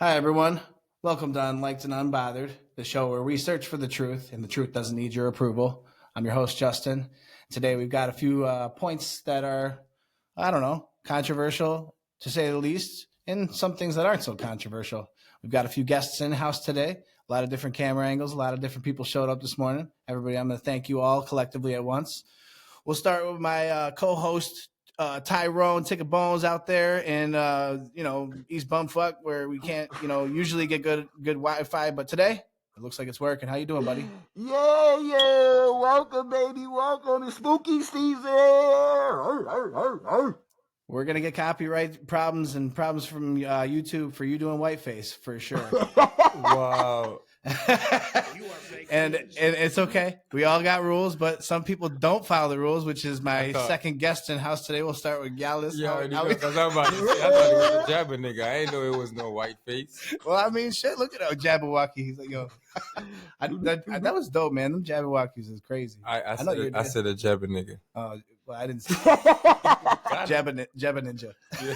Hi, everyone. Welcome to Unliked and Unbothered, the show where we search for the truth, and the truth doesn't need your approval. I'm your host, Justin. Today, we've got a few points that are, controversial, to say the least, and some things that aren't so controversial. We've got a few guests in-house today, a lot of different camera angles, a lot of different people showed up this morning. Everybody, I'm going to thank you all collectively at once. We'll start with my co-host, Tyrone Ticket Bones out there in East Bumfuck, where we can't usually get good Wi-Fi, but today it looks like it's working. How you doing, buddy? Yeah, welcome, baby, welcome to spooky season. We're gonna get copyright problems from YouTube for you doing whiteface for sure. Wow. and it's okay. We all got rules, but some people don't follow the rules, which is my second guest in house today. We'll start with Gyalis. Yeah, because I'm about to say, I thought it was a Jabba nigga. I didn't know it was no white face. Well, I mean, shit, look at Jabberwocky. He's like, yo, that was dope, man. Them Jabberwockies is crazy. I said a Jabba nigga. Oh, well, I didn't say Jabba Ninja. Yeah.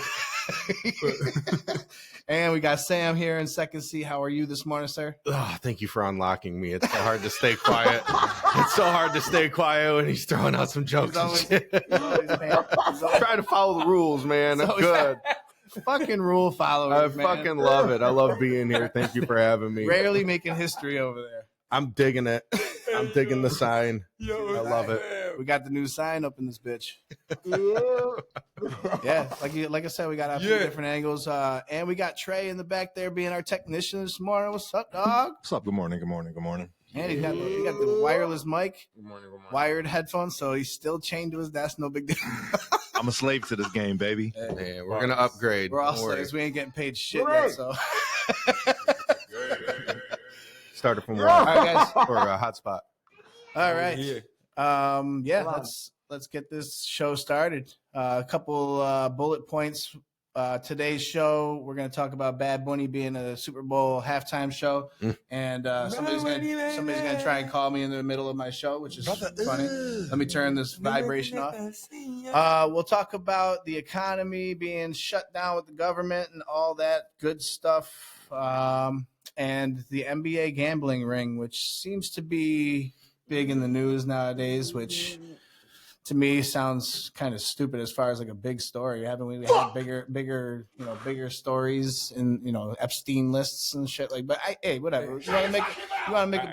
And we got Sam here in second seat. How are you this morning, sir? Oh, thank you for unlocking me. It's so hard to stay quiet. It's so hard to stay quiet when he's throwing out some jokes and shit. Try to follow the rules, man. I'm good. Fucking rule followers, I fucking love it. I love being here. Thank you for having me. Rarely making history over there. I'm digging it. I'm digging the sign. I love it. We got the new sign up in this bitch. Yeah, like I said, we got a few different angles. And we got Trey in the back there being our technician this morning. What's up, dog? What's up? Good morning. And he got the wireless mic, Good morning. wired headphones, so he's still chained to his desk. No big deal. I'm a slave to this game, baby. Man, we're gonna upgrade. We're all slaves. We ain't getting paid shit yet, so. Started from All right, guys. or a hotspot. All right. Yeah. Let's get this show started. A couple bullet points. Today's show, we're going to talk about Bad Bunny being a Super Bowl halftime show, and somebody's going to try and call me in the middle of my show, which is funny. Let me turn this vibration off. We'll talk about the economy being shut down with the government and all that good stuff, and the NBA gambling ring, which seems to be big in the news nowadays, which to me sounds kind of stupid as far as like a big story. Haven't we had bigger stories in Epstein lists and shit like? But whatever. You want to make a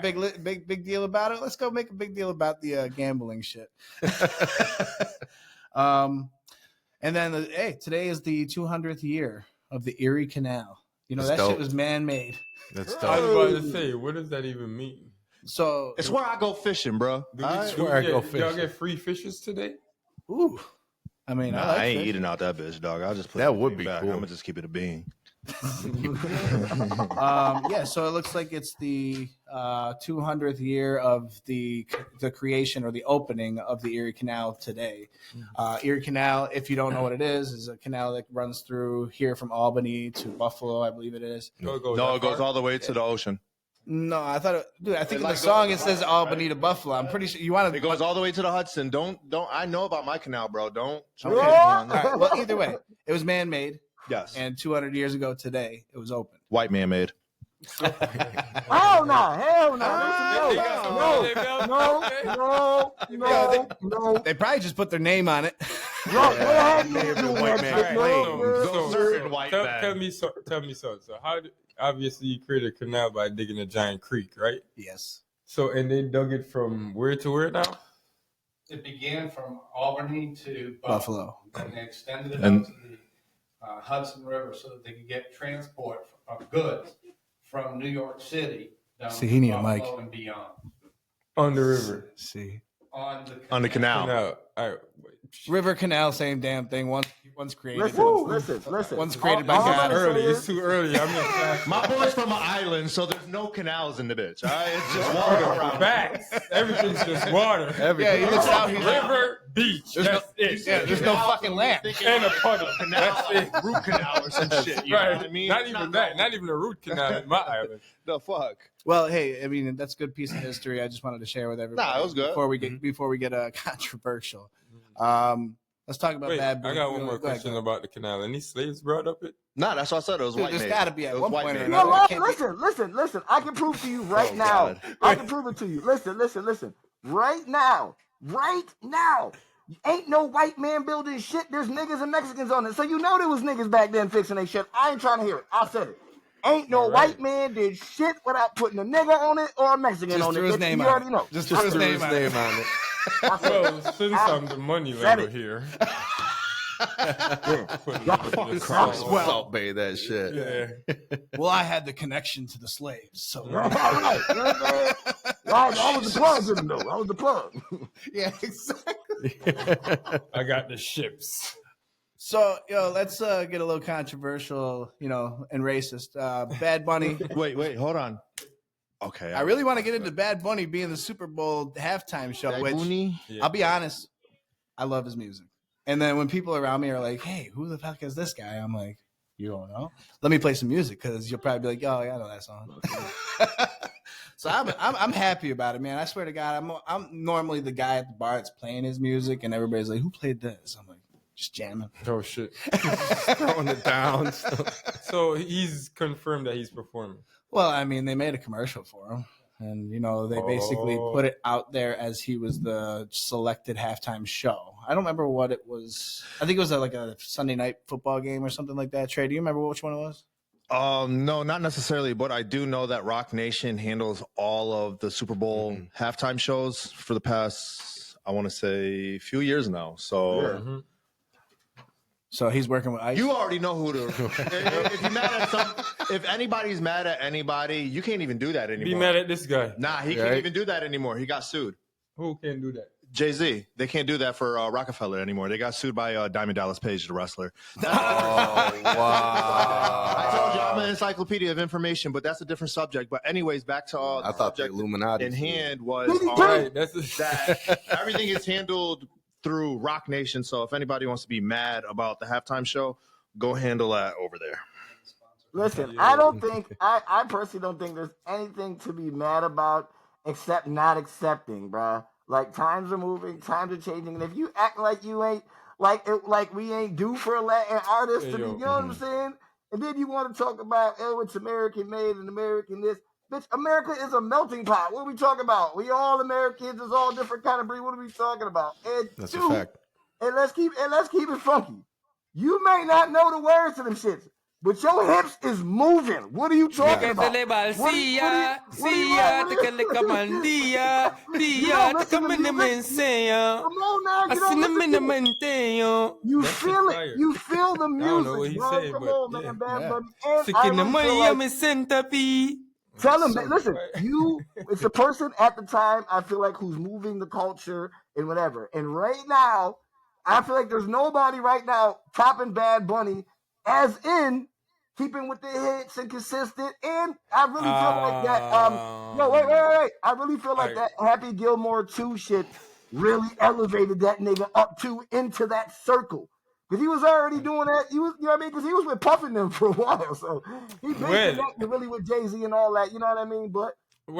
big deal about it? Let's go make a big deal about the gambling shit. And then today is the 200th year of the Erie Canal. That shit was man-made. That's dope. I was about to say, what does that even mean? So It's where I go fishing, bro. Y'all get free fishes today? ooh, I mean, Nah, I like I ain't fish. eating out that bitch, dog. I'll just put That the would bean be back. cool. I'm gonna just keep it a bean. So it looks like it's the 200th year of the creation or the opening of the Erie Canal today. Erie Canal, if you don't know what it is a canal that runs through here from Albany to Buffalo, I believe it is. No, it goes all the way to the ocean. No, I thought, I think in the song it says Albany to Buffalo. I'm pretty sure you want to. It goes all the way to the Hudson. Don't. I know about my canal, bro. Don't. Okay. All right. Well, either way, it was man-made, Yes. and 200 years ago today, it was open. White man made. Hell no. No. They probably just put their name on it. White man claims. Certain white man. Tell me so. So obviously you created a canal by digging a giant creek, right? Yes. So and they dug it from where to where now? It began from Albany to Buffalo. and they extended it And- up to the Hudson River so that they could get transport of goods from New York City down See, he need a mic. Buffalo and beyond. On the river. See. On the canal. Now, all right. River Canal, same damn thing. One's created. Listen. One's created by All I'm God. gonna Early. say It's too early. I'm in My boy's from an island, so there's no canals in the bitch. All right, it's just water around. facts. Everything's just water. Yeah, he gets out. He's like, River, beach. That's it. yeah, there's no fucking land. And a puddle. Canal, like root canal or some shit. You know what I mean? Not even that. Not even a root canal in my island. The fuck. Well, hey, I mean that's a good piece of history. I just wanted to share with everybody. Nah, it was good. Before we get controversial. Let's talk about Wait, Bad Bunny. I got one Go more ahead, question go. about the canal. Any slaves brought up it? Nah, that's what I said. It was Dude, white there's made. got to be at It was one white point or made. You know another. what? It can't be- Listen. I can prove to you right Oh, now. God. I can prove it to you. Listen. Right now. Ain't no white man building shit. There's niggas and Mexicans on it. So you know there was niggas back then fixing their shit. I ain't trying to hear it. I said it. Ain't no All right. white man did shit without putting a nigga on it or a Mexican Just on threw it. his Bitch, name you on already it. know. Just Just threw his threw name his on it. name on it. I said Well, it. since I'm the money said lender it. here, Salt Bay that shit. yeah. Well, I had the connection to the slaves, so All right. You know what I'm saying? Right, I was the plug to them, though. I was the plug. yeah, exactly. I got the ships. So, let's get a little controversial, and racist. Bad Bunny. Wait, hold on. Okay. I really want to get into Bad Bunny being the Super Bowl halftime show, Bad which Bunny? Yeah. I'll be honest, I love his music. And then when people around me are like, "Hey, who the fuck is this guy?" I'm like, "You don't know? Let me play some music," because you'll probably be like, "Oh, yeah, I know that song." So I'm happy about it, man. I swear to God, I'm normally the guy at the bar that's playing his music, and everybody's like, "Who played this?" I'm like, just jamming. Oh shit! Throwing it down. So he's confirmed that he's performing. Well, I mean, they made a commercial for him, and they basically put it out there as he was the selected halftime show. I don't remember what it was. I think it was like a Sunday night football game or something like that. Trey, do you remember which one it was? No, not necessarily, but I do know that Rock Nation handles all of the Super Bowl halftime shows for the past, I want to say, few years now. So Mm-hmm. So he's working with Ice. you already know who to. If you're mad at if anybody's mad at anybody, you can't even do that anymore. Be mad at this guy. Nah, he can't even do that anymore. He got sued. Who can do that? Jay-Z. They can't do that for Rockefeller anymore. They got sued by Diamond Dallas Page, the wrestler. Oh, wow. I told you I'm an encyclopedia of information, but that's a different subject. But anyways, back to I thought the subject Illuminati in hand was All right, that's that everything is handled through Rock Nation. So if anybody wants to be mad about the halftime show, go handle that over there. Listen, I personally don't think there's anything to be mad about except not accepting, bruh. Like, times are moving, times are changing, and if you act like you ain't, like we ain't due for an artist to be, you know what I'm saying? And then you want to talk about, oh, it's American made and American this. Bitch, America is a melting pot. What are we talking about? We all Americans, it's all different kind of breed. What are we talking about? And That's two, a fact. And let's keep it funky. You may not know the words to them shits, but your hips is moving. What are you talking about? Come on, now, you don't listen to it. You feel it. You feel the music. I don't know what he's saying, Come but on, yeah. man, Bad Yeah. Bunny. And Sticking the I really money feel on like- my centipede. Tell him, So listen, it's a person at the time, I feel like, who's moving the culture and whatever. And right now, I feel like there's nobody right now topping Bad Bunny, as in keeping with the hits and consistent. And I really feel like that. No, wait. I really feel like that Happy Gilmore 2 shit really elevated that nigga up into that circle. Because he was already doing that. He was, you know what I mean? Because he was with Puffin them for a while. So he been connected really with Jay-Z and all that. You know what I mean? But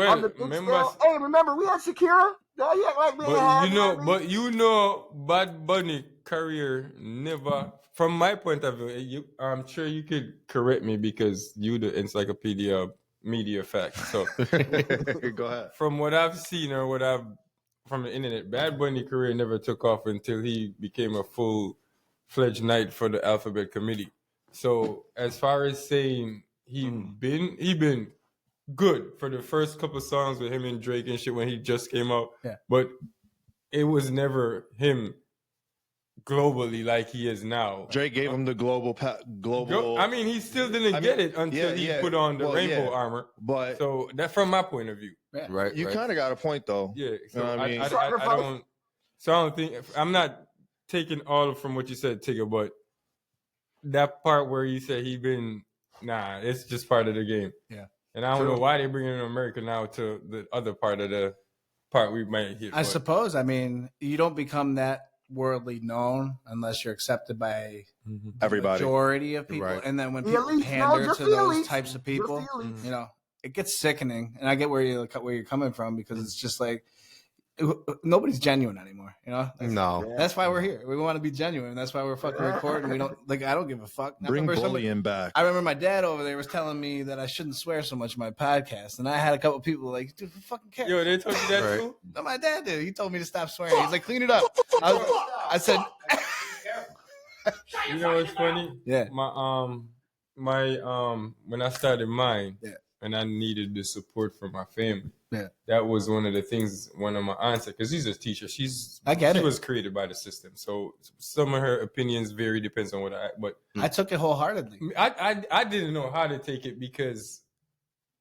on the big scale, hey, remember, we had Shakira. No, yeah, like, man, but you know, Bad Bunny career never, from my point of view, I'm sure you could correct me because you the encyclopedia of media facts. So Go ahead. from what I've seen or from the internet, Bad Bunny career never took off until he became a full-fledged knight for the Alphabet Committee. So as far as saying he been good for the first couple songs with him and Drake and shit when he just came out. Yeah. But it was never him globally like he is now. Drake gave him the global. I mean, he still didn't get it until he put on the rainbow armor. But so that, from my point of view, Right. you kind of got a point, though. yeah. So You know what I mean? I don't. So I don't think I'm not taking all from what you said, Tigger, but that part where you said it's just part of the game. Yeah. And I don't know why they're bringing in America now to the other part of the part we might hit. I suppose. I mean, you don't become that worldly known unless you're accepted by Everybody. the majority of people. Right. And then when The people elites, pander just to the those elites. types of people, Just the elites. it gets sickening. And I get where you're coming from because it's just like, nobody's genuine anymore. You know, No. that's why we're here. We want to be genuine. That's why we're fucking recording. We don't like. I don't give a fuck. Bring bullying back. I remember my dad over there was telling me that I shouldn't swear so much in my podcast, and I had a couple people like, dude, who fucking cares? Yo, they told you that Right. too? No, my dad did. He told me to stop swearing. He's like, clean it up. I said, You know what's funny? Yeah. My when I started mine, Yeah. and I needed the support from my family. Yeah. That was one of the things one of my aunts said, because she's a teacher. She was created by the system. So some of her opinions vary, depends on but I took it wholeheartedly. I didn't know how to take it, because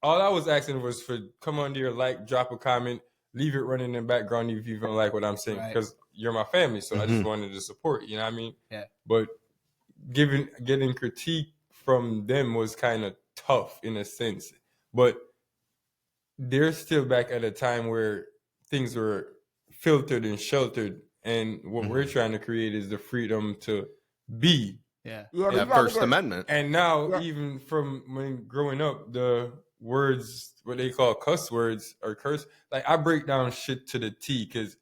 all I was asking was for come on there, like, drop a comment, leave it running in the background if you don't like what I'm saying, because you're my family. So I just wanted to support, you know what I mean? Yeah. But getting critique from them was kind of tough in a sense. But they're still back at a time where things were filtered and sheltered. And what we're trying to create is the freedom to be. Yeah. Yeah, First Amendment. And now, even from when growing up, the words, what they call cuss words or curse, like, I break down shit to the T, because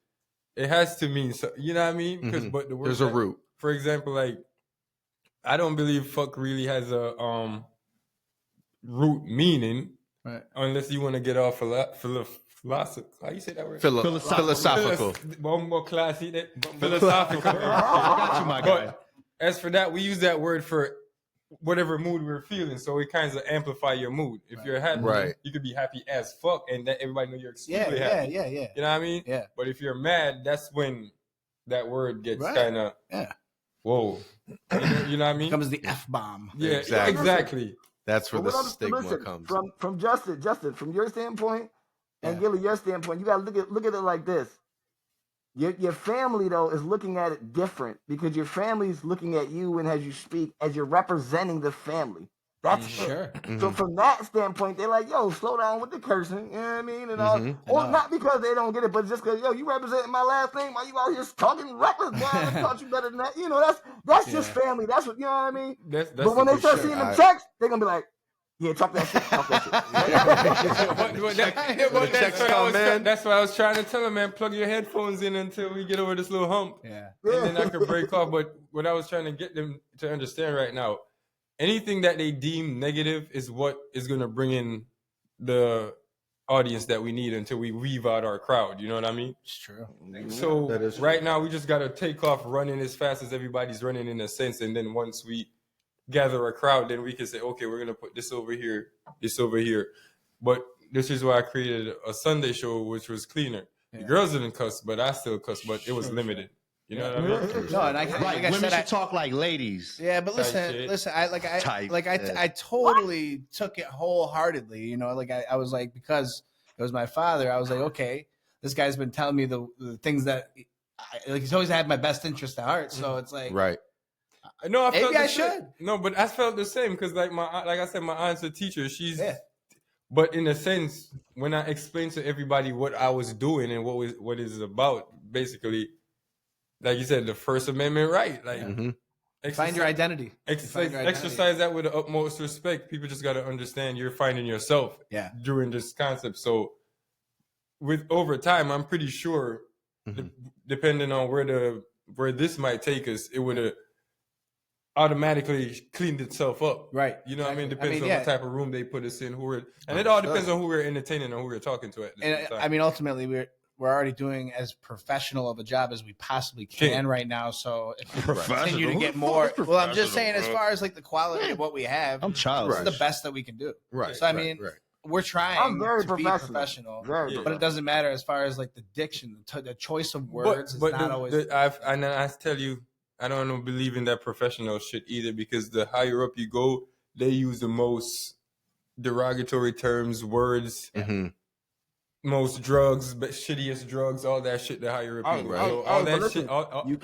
it has to mean so, you know what I mean? Because but the word, There's a root. For example, like, I don't believe fuck really has a root meaning, Right. unless you want to get off philosophical. How you say that word? Philosophical. One more classy. Philosophical. Got you, my guy. But as for that, we use that word for whatever mood we're feeling, so it kind of amplify your mood. If you're happy, you could be happy as fuck, and that everybody know you're extremely happy. Yeah. You know what I mean? Yeah. But if you're mad, that's when that word gets kind of whoa. You know what I mean? Comes the F-bomb. Yeah, Exactly. exactly. That's where the But stigma comes. From Justin, from your standpoint, and Gilly, your standpoint, you gotta look at it like this. Your family, though, is looking at it different, because your family's looking at you, and as you speak, as you're representing the family. That's Sure. So from that standpoint, they're like, yo, slow down with the cursing, you know what I mean? And all, or not because they don't get it, but just because, yo, you representing my last name, why you out here talking reckless, boy, I thought you better than that. You know, that's just family. That's what, you know what I mean? But when they start seeing them texts, they're going to be like, yeah, talk that shit. That's what I was trying to tell him, man. Plug your headphones in until we get over this little hump. Yeah. And then I could break off. But what I was trying to get them to understand right now, anything that they deem negative is what is going to bring in the audience that we need until we weave out our crowd. You know what I mean? It's true. So right now we just got to take off running as fast as everybody's running, in a sense. And then once we gather a crowd, then we can say, okay, we're going to put this over here, this over here. But this is why I created a Sunday show, which was cleaner. The girls didn't cuss, but I still cuss, but it was limited. You know what I mean? No, and I Women said, should talk like ladies. yeah, but listen, I totally took it wholeheartedly. You know, like I was like, because it was my father, I was like, okay, this guy's been telling me the things that, like, he's always had my best interest at heart. So it's like, Right. No, maybe I should. No, but I felt the same, because like I said, my aunt's a teacher. But in a sense, when I explained to everybody what I was doing and what it's about, basically, like you said, the First Amendment right, like Find your identity. Exercise that with the utmost respect. People just got to understand you're finding yourself during this concept. So with over time, I'm pretty sure, depending on where this might take us, it would have automatically cleaned itself up. Right. You know what I mean? Depends on what type of room they put us in, and it all depends on who we're entertaining and who we're talking to at the same time. I mean, ultimately, we're already doing as professional of a job as we possibly can right now. So if we continue to get more, well, I'm just saying, as far as like the quality of what we have, I'm childish. It's the best that we can do. Right. So I mean, we're trying to be professional, but it doesn't matter as far as like the diction, the choice of words. But is not always. I tell you, I don't believe in that professional shit either, because the higher up you go, they use the most derogatory terms, words, most drugs, but shittiest drugs, all that shit. The higher up you go, all that shit. You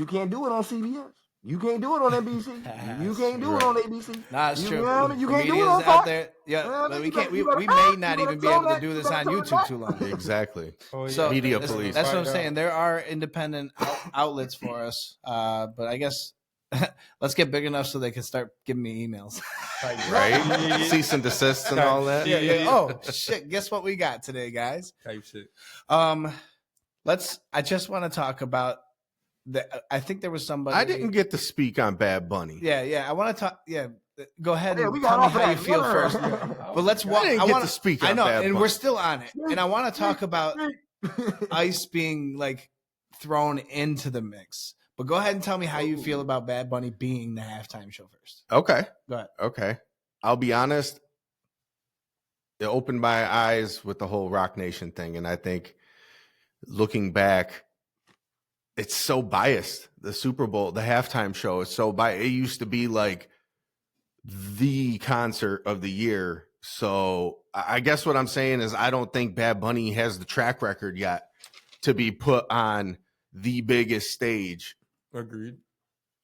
can't do it on CBS. You can't do it on NBC. You can't do it on ABC. Nah, it's true. You can't do it Comedians on out Fox. there. Yeah, but we can't. We better may not even be able to do this on YouTube too long. Exactly. So Media that's police. That's what I'm saying. There are independent outlets for us, but I guess let's get big enough so they can start giving me emails. Right? Cease and desist and all that. Yeah. Oh shit! Guess what we got today, guys? Type shit. I just want to talk about I think there was somebody. I didn't get to speak on Bad Bunny. Yeah. I want to talk. Yeah. Go ahead Yeah, and we tell got me off how you that. feel Yeah. first. But let's walk. I didn't get to speak on I know, Bad and Bunny. we're still on it. And I want to talk about Ice being like thrown into the mix. But go ahead and tell me how you feel about Bad Bunny being the halftime show first. Okay. Go ahead. Okay. I'll be honest. It opened my eyes with the whole Rock Nation thing. And I think looking back, it's so biased. The Super Bowl, the halftime show is so biased. It used to be like the concert of the year. So I guess what I'm saying is I don't think Bad Bunny has the track record yet to be put on the biggest stage, Agreed.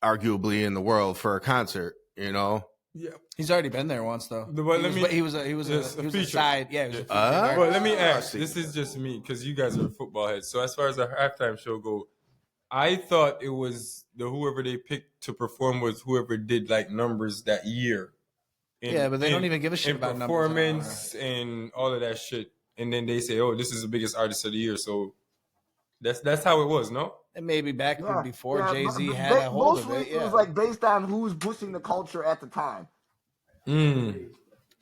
arguably in the world for a concert, you know? Yeah. He's already been there once though. He was a feature. side. Yeah, he was a feature. Well, let me ask. see. This is just me because you guys are football heads. So as far as the halftime show go, I thought it was whoever they picked to perform was whoever did like numbers that year. But they don't even give a shit about numbers performance and all of that shit. And then they say, "Oh, this is the biggest artist of the year." So that's how it was, no? And maybe back before Jay-Z but had a hold of mostly it. it was like based on who's pushing the culture at the time.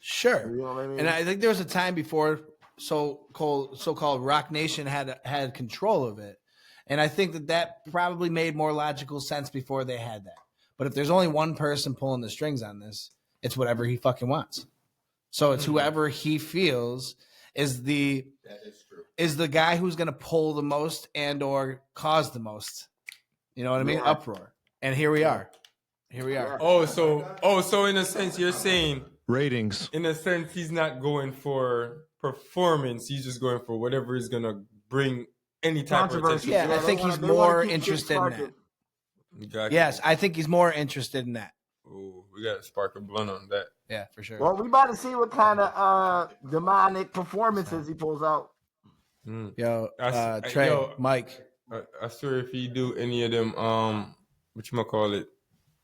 Sure. You know what I mean? And I think there was a time before so-called Rock Nation had control of it. And I think that probably made more logical sense before they had that. But if there's only one person pulling the strings on this, it's whatever he fucking wants. So it's whoever he feels is the guy who's going to pull the most and or cause the most. You know what I mean? Yeah. Uproar. And here we are. So in a sense, you're saying Ratings. in a sense he's not going for performance. He's just going for whatever is gonna bring any type of attention. Yeah, I think he's more interested in that. Gotcha. Yes, I think he's more interested in that. Ooh, we got to spark a blunt on that. Yeah, for sure. Well, we about to see what kind of demonic performances he pulls out. Yo, I- Trey, yo, Mike. I swear if he do any of them, whatchamacallit,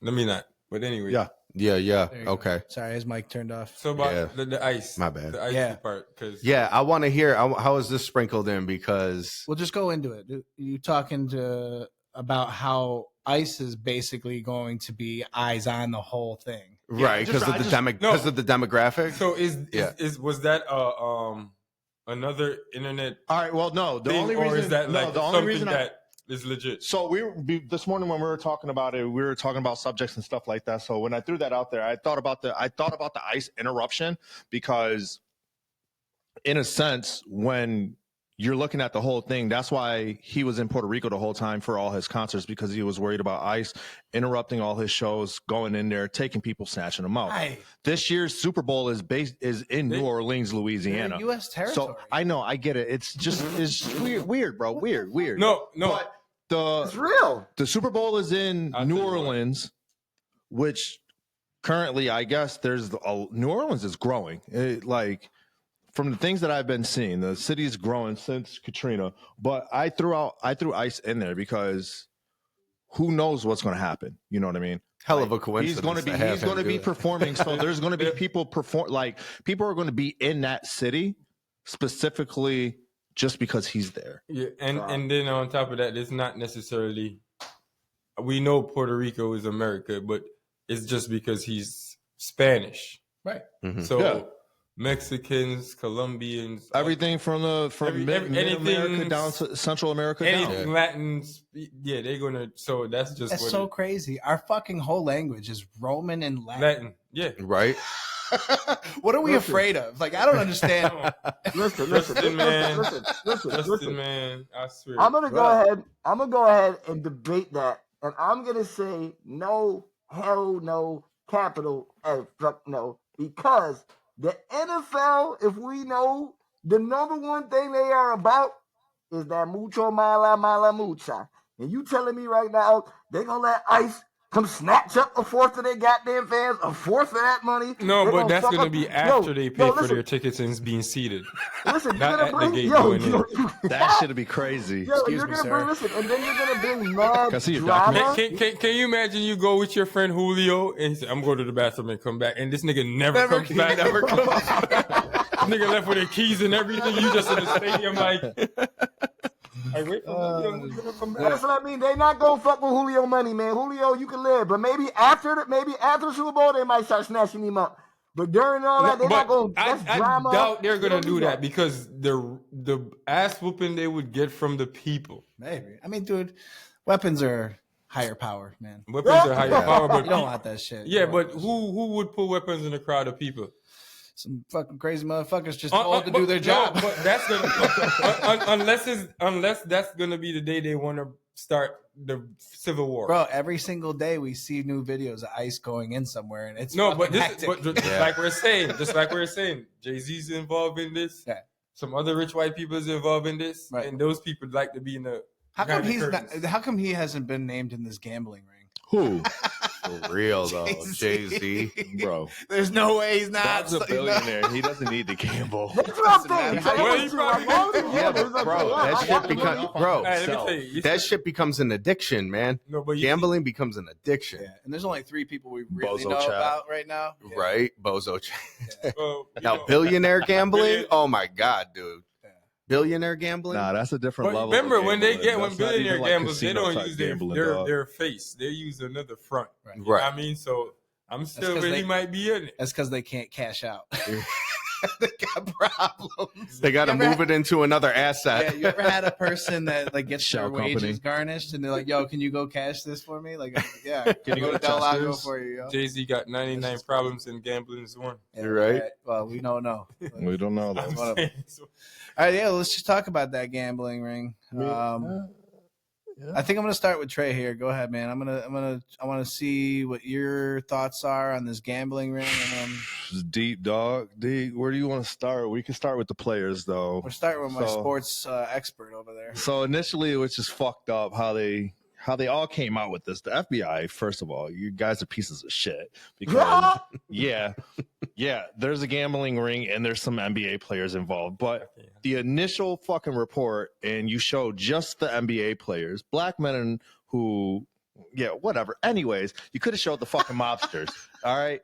let me not. But anyway. Yeah. Yeah. There you go. Okay. Sorry, his mic turned off. So about Yeah. the ice. My bad. The ice Yeah. part. Cause Yeah, I want to hear how is this sprinkled in because We'll just go into it. You talking about how ICE is basically going to be eyes on the whole thing. right because of the because of the demographic. So Yeah. was that another internet All right. Well, no. The thing, only or reason is that like the only something reason that is legit? So this morning when we were talking about it, we were talking about subjects and stuff like that. So when I threw that out there, I thought about the ICE interruption because, in a sense, when you're looking at the whole thing, that's why he was in Puerto Rico the whole time for all his concerts because he was worried about ICE interrupting all his shows, going in there, taking people, snatching them out. Hey, This year's Super Bowl is in New Orleans, they're Louisiana. U.S. territory. So I know, I get it. It's just weird, bro. Weird. No. But It's real. the Super Bowl is in I'll New tell you what. Orleans, which currently I guess New Orleans is growing. From the things that I've been seeing, the city is growing since Katrina. But I threw ICE in there because who knows what's going to happen? You know what I mean? Hell of a coincidence. He's going to be performing. So there's going to be people people are going to be in that city specifically just because he's there. Yeah, and then on top of that, it's not necessarily. We know Puerto Rico is America, but it's just because he's Spanish, right. Mhm. So Yeah. Mexicans, Colombians, Everything from Mid America anything- down to Central America down. anything Latins, yeah, they're gonna. So that's just That's what so crazy. Our fucking whole language is Roman and Latin. Latin, yeah. Right? What are we afraid of? Like, I don't understand. Listen, Justin, man. listen. Justin, man, I swear. I'm gonna go ahead and debate that, and I'm gonna say no, hell no, capital F, fuck no, because the NFL, if we know the number one thing they are about is that mucho mala mucha, and you telling me right now they gonna let ICE come snatch up a fourth of their goddamn fans, a fourth of that money? No, They but that's fuck gonna up- be after they pay for listen, their tickets and being seated. Listen, Not you're at the gonna gate bring going in. That should be crazy. Yo, Excuse you're me, gonna sir. bring, listen, and then you're gonna bring mad Can I see your drama. document? Can you imagine you go with your friend Julio and he said, I'm going to the bathroom and come back, and this nigga never comes back. Never comes Nigga left with their keys and everything. You just in the stadium like, I wait for Julio to come back. That's what I mean. They not gonna fuck with Julio money, man. Julio, you can live, but maybe after the Super Bowl, they might start snatching him up. But during all that, they're not gonna. That's drama. I doubt they're gonna do that that because the ass whooping they would get from the people. Maybe. I mean, dude, weapons are higher power, man. Weapons are higher power, but You don't want that shit. yeah, but who would put weapons in a crowd of people? Some fucking crazy motherfuckers just told to do their job. No, but that's unless that's gonna be the day they want to start the civil war. Bro, every single day we see new videos of ICE going in somewhere, and it's No, but hectic. just like we're saying, Jay-Z's involved in this. Yeah. Some other rich white people is involved in this, Right. and those people like to be in the. How come behind the curtains. How come he hasn't been named in this gambling ring? Who, For real though, Jay-Z. bro? There's no way he's not. That's a billionaire. He doesn't need to gamble. That's what I'm saying. Well, he probably- Yeah, but bro, that shit becomes bro. Hey, let me tell you, That shit becomes an addiction, man. no, but Gambling becomes an addiction, Yeah, and there's only 3 people we really Bozo know chat. about right now. Yeah. right? Bozo. Now, know, billionaire gambling? Billion- Oh my god, dude. Yeah. Billionaire gambling? Nah, that's a different But level. remember, of when they gambling. when That's not billionaire even like gamblers, they casino don't type use gambling, their dog. their face. They use another front. Right. You know Right. what I mean? So I'm still 'cause really they- might be in it. That's because they can't cash out. They got problems. They got to You ever move it into another asset. Yeah, you ever had a person that like gets their Shell company. wages garnished and they're like, "Yo, can you go cash this for me?" Like, yeah, Can you go to Del Lago Chester's? for you? Yo. Jay Z got 99 problems and gambling is one. Yeah, You're right. Well, we don't know. We don't know that. I'm Whatever. saying, so- All right, yeah, let's just talk about that gambling ring. I think I'm gonna start with Trey here. Go ahead, man. I want to see what your thoughts are on this gambling ring, and then It's deep, dog. Deep. Where do you want to start? We can start with the players, though. we're starting with my So- sports expert over there. So initially, it was just fucked up how they all came out with this. The FBI, first of all, you guys are pieces of shit because yeah, there's a gambling ring and there's some NBA players involved, but the initial fucking report and you show just the NBA players, black men who. Yeah, whatever. Anyways, you could have showed the fucking mobsters. All right,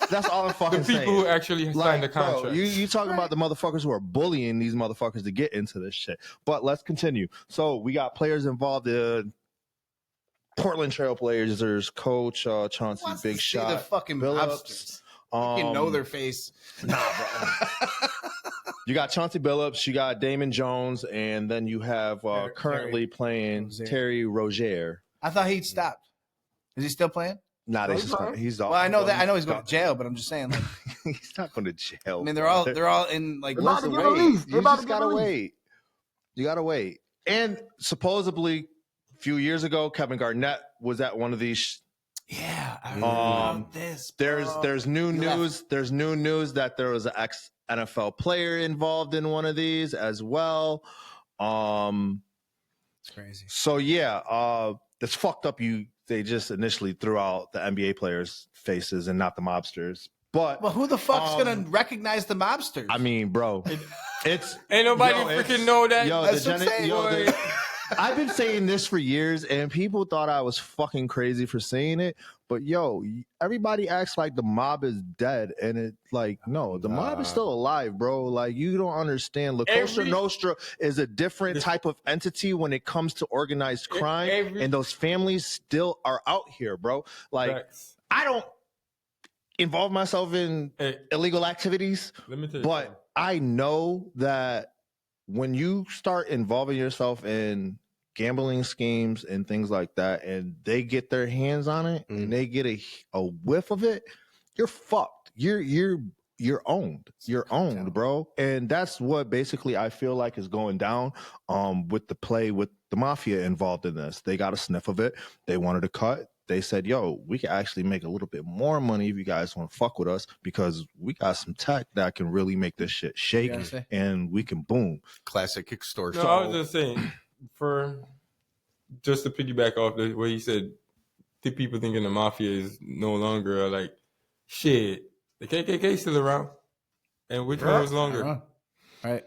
that's all I'm the fucking people saying. who actually signed the Bro, contract. you talking about the motherfuckers who are bullying these motherfuckers to get into this shit. But let's continue. So we got players involved in Portland Trail Blazers coach Chauncey Wants Big to see Shot. the fucking Billups. mobsters. You know their face. Nah, bro. You got Chauncey Billups, you got Damon Jones, and then you have currently playing Rozier. Terry Rozier. I thought he'd stopped. Is he still playing? Nah, they He's just fine. he's Well, I know that. I know he's going to jail, but I'm just saying. Like, he's not going to jail. I mean, they're all in like. They're about to Listen, get wait. released. They're You about just to get gotta released. wait. You gotta wait. And supposedly, a few years ago, Kevin Garnett was at one of these. Yeah, I heard Um, about this. Bro. There's new He left. news. There's new news that there was an ex NFL player involved in one of these as well. It's crazy. So yeah, that's fucked up. They just initially threw out the NBA players' faces and not the mobsters. But Well, who the fuck's gonna recognize the mobsters? I mean, bro, it's Ain't nobody Yo, it's- freaking know that. yo, That's the what I'm saying, yo, boy. I've been saying this for years, and people thought I was fucking crazy for saying it. But yo, everybody acts like the mob is dead, and it like no, the mob is still alive, bro. Like you don't understand. La Cosa Every- Nostra is a different type of entity when it comes to organized crime, every- and those families still are out here, bro. Like Facts. I don't involve myself in Hey, illegal activities. let me tell you. But I know that when you start involving yourself in gambling schemes and things like that, and they get their hands on it and they get a whiff of it, you're fucked. You're owned. You're owned, bro. And that's what basically I feel like is going down with the play with the mafia involved in this. They got a sniff of it. They wanted to cut. They said, yo, we can actually make a little bit more money if you guys want to fuck with us because we got some tech that can really make this shit shake You gotta say. and we can boom. Classic extortion. No, I was just saying, just to piggyback off what he said, the people thinking the mafia is no longer like shit. The KKK still around, and which one was longer? Right.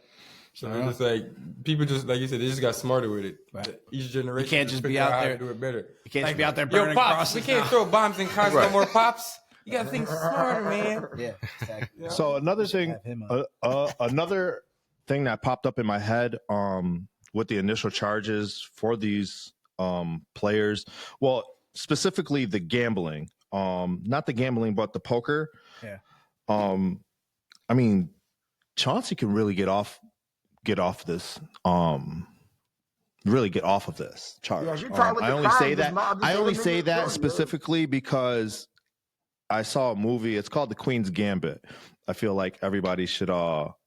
So it's just like people just like you said, they just got smarter with it. Right. Each generation, You can't just be figure out out how there- to do it better. You can't just be out there Yo, burning pops, crosses we can't now. throw bombs in cars no Right. more, pops. You gotta think smarter, man. Yeah, exactly. So another thing, Have him on. another thing that popped up in my head, with the initial charges for these players. Well, specifically the gambling, not the gambling, but the poker. Yeah. I mean, Chauncey can really get off this. Really get off of this charge. Yeah, you're talking with I the only crime, say this that. mob, this I only other say nigga that done, specifically because I saw a movie. It's called The Queen's Gambit. I feel like everybody should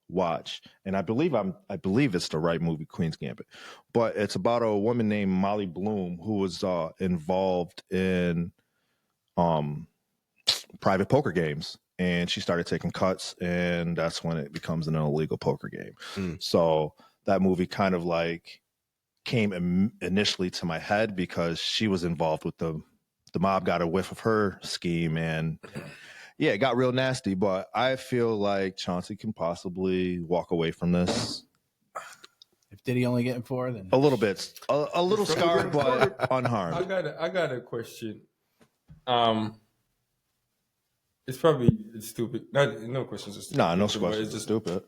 watch, and I believe it's the right movie, Queen's Gambit. But it's about a woman named Molly Bloom who was involved in private poker games, and she started taking cuts, and that's when it becomes an illegal poker game. So that movie kind of like came initially to my head because she was involved with the mob, got a whiff of her scheme, and yeah, it got real nasty. But I feel like Chauncey can possibly walk away from this. If Diddy only getting 4, then A little bit, a little scarred, but unharmed. I got a question. It's stupid. No questions are stupid. No but questions. It's just Stupid.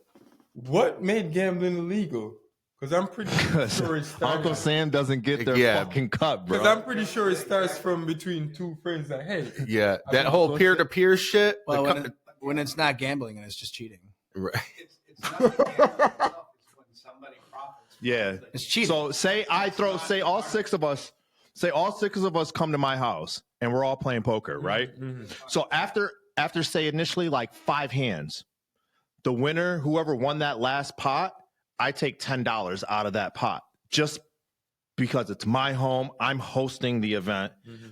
what made gambling illegal? Because I'm pretty sure it starts. Uncle Sam doesn't get their fucking cut, bro. Because I'm pretty sure it starts from between two friends. Like, hey, Yeah, that whole peer-to-peer shit. well, when it's not gambling and it's just cheating. Right. It's not the gambling itself, it's when somebody profits. Yeah. It's cheating. So say all six of us come to my house and we're all playing poker, right? Mm-hmm. So after say initially like 5 hands, the winner, whoever won that last pot, I take $10 out of that pot just because it's my home. I'm hosting the event. Mm-hmm.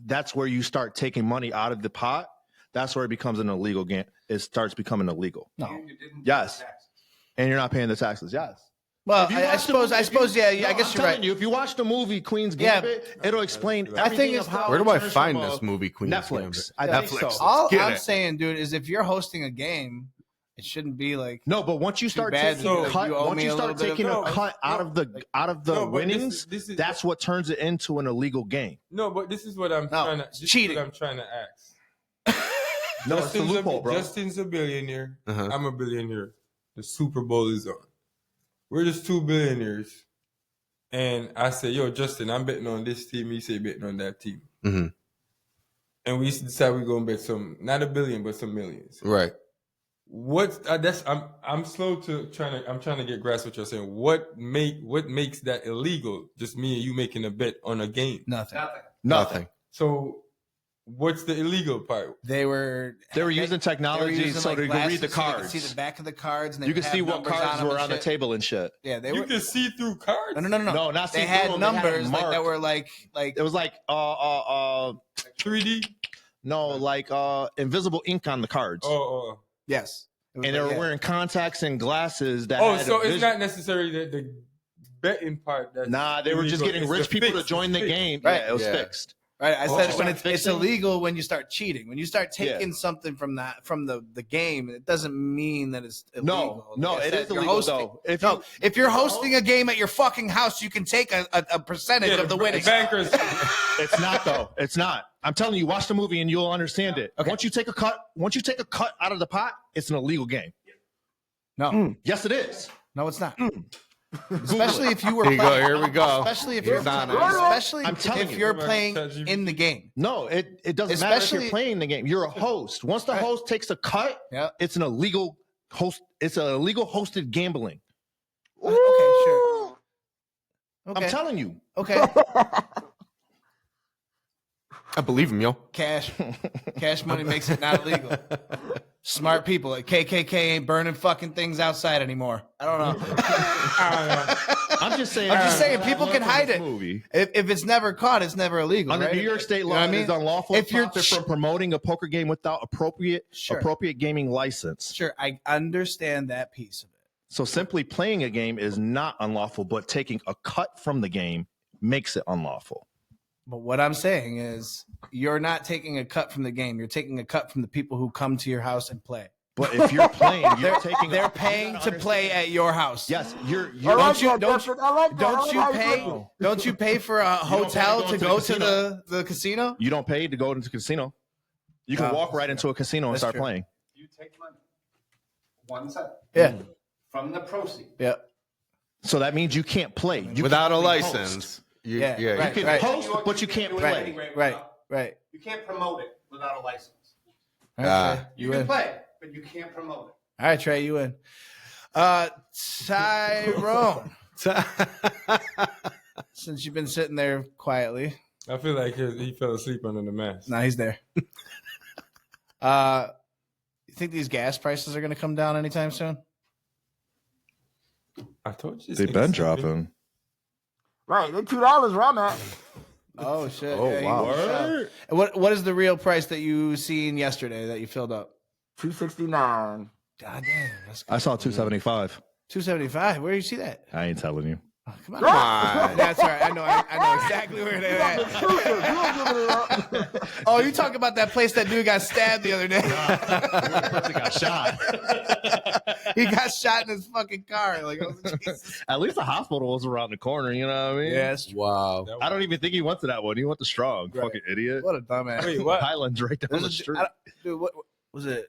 That's where you start taking money out of the pot. That's where it becomes an illegal game. It starts becoming illegal. No. And you didn't Yes. pay taxes. And you're not paying the taxes. Yes. Well, If you I watch the movie- suppose, yeah. I No, guess I'm you're telling right. You, if you watch the movie Queen's Yeah. Gambit, it'll explain I think everything it's of how Where do it I turns find from this movie, Queen's Netflix. Gambit? I think Netflix. so. All Get I'm it. saying, dude, is if you're hosting a game, it shouldn't be like No, but once you start bad taking that a cut, you owe once me you a start little bit of- taking No, a cut out of the No, but winnings, this is- that's what turns it into an illegal game. No, but this is what I'm trying to. it's This cheating. Is what I'm trying to ask. No, it's a loophole, bro. Justin's a billionaire. Uh-huh. I'm a billionaire. The Super Bowl is on. We're just 2 billionaires. And I say, yo, Justin, I'm betting on this team. He say betting on that team. Mm-hmm. And we decide we're gonna bet some, not $1 billion, but some millions. Right. I'm slow to I'm trying to get grasp what you're saying. What makes that illegal? Just me and you making a bet on a game. nothing. Nothing. So what's the illegal part? They were using technology so like they could read the glasses so they could cards. see the back of the cards, and they You would can see have what numbers cards them were and on the shit. table and shit. Yeah, they You were. can see through cards. No. No, not see They had through them. They had it numbers like that marked. were like It was like 3D. no, like invisible ink on the cards. Oh. yes, It was And they like, were yeah. wearing contacts and glasses that Oh, had so a it's vision. not necessarily the betting part. That's Nah, they were just illegal. getting It's rich the people fix. to join the It's game. Right. Yeah, it was Yeah. fixed. Right, I Oh, said you when start it's fixing? illegal when you start cheating. When you start taking something from the game, it doesn't mean that it's illegal. No, Like I it said, is you're illegal hosting. though. If you're hosting a game at your fucking house, you can take a percentage Yeah, of the winnings. bankers. It's not though. It's not. I'm telling you, watch the movie and you'll understand it. Okay. Once you take a cut out of the pot, it's an illegal game. No, Yes, it is. no, it's not. Especially if you were. Here you go. Here we go. Especially if He's you're. on it. Especially I'm telling if you. you're playing in the game. No, it doesn't matter if Especially- you're playing the game. You're a host. Once the Right. host takes a cut, Yeah. it's an illegal host. It's an illegal hosted gambling. Okay, sure. Okay. I'm telling you. Okay. I believe him, yo. Cash money makes it not illegal. Smart people at KKK ain't burning fucking things outside anymore. I don't know. I'm just saying. I'm just saying people can hide it. Movie. If it's never caught, it's never illegal. Under right? New York State You know law, what I it mean? is unlawful If you're from promoting a poker game without appropriate Sure. gaming license. Sure, I understand that piece of it. So simply playing a game is not unlawful, but taking a cut from the game makes it unlawful. But what I'm saying is you're not taking a cut from the game. You're taking a cut from the people who come to your house and play. But if you're playing, you're taking. They're paying to play at your house. Yes, you're. I like Don't you- that, don't Justin. I like that. Don't I you like pay? that. Don't you pay for a hotel to go to the casino? You don't pay to go into the casino. You can Oh, walk right into a casino and that's start true. playing. You take money, 1 cent, Yeah, from the proceeds. yeah. So that means you can't play. You Without can a only license. host. You, Yeah, yeah, right. You can host, but you can't play. Right. You can't promote it without a license. All right, Trey, You win. can play, but you can't promote it. All right, Trey, you win. Tyrone, since you've been sitting there quietly, I feel like he fell asleep under the mask. now he's there. You think these gas prices are going to come down anytime soon? I told you. They've been dropping. Right, they're $2 where I'm at. Oh shit! Oh, yeah, he wow. was shocked. And what is the real price that you seen yesterday that you filled up? $269. God damn, that's I saw 275. $275. Where do you see that? I ain't telling you. Oh, come on. Come on. That's all right. I know exactly where they're at. Oh, you talking about that place that dude got stabbed the other day? got shot. He got shot in his fucking car. Like, oh, Jesus. At least the hospital was around the corner. You know what I mean? Yeah, that's true. wow. I don't even think he went to that one. He went to Strong. Right. Fucking idiot. What a dumbass. Wait, what? Highlands right down the street. Dude, what was it?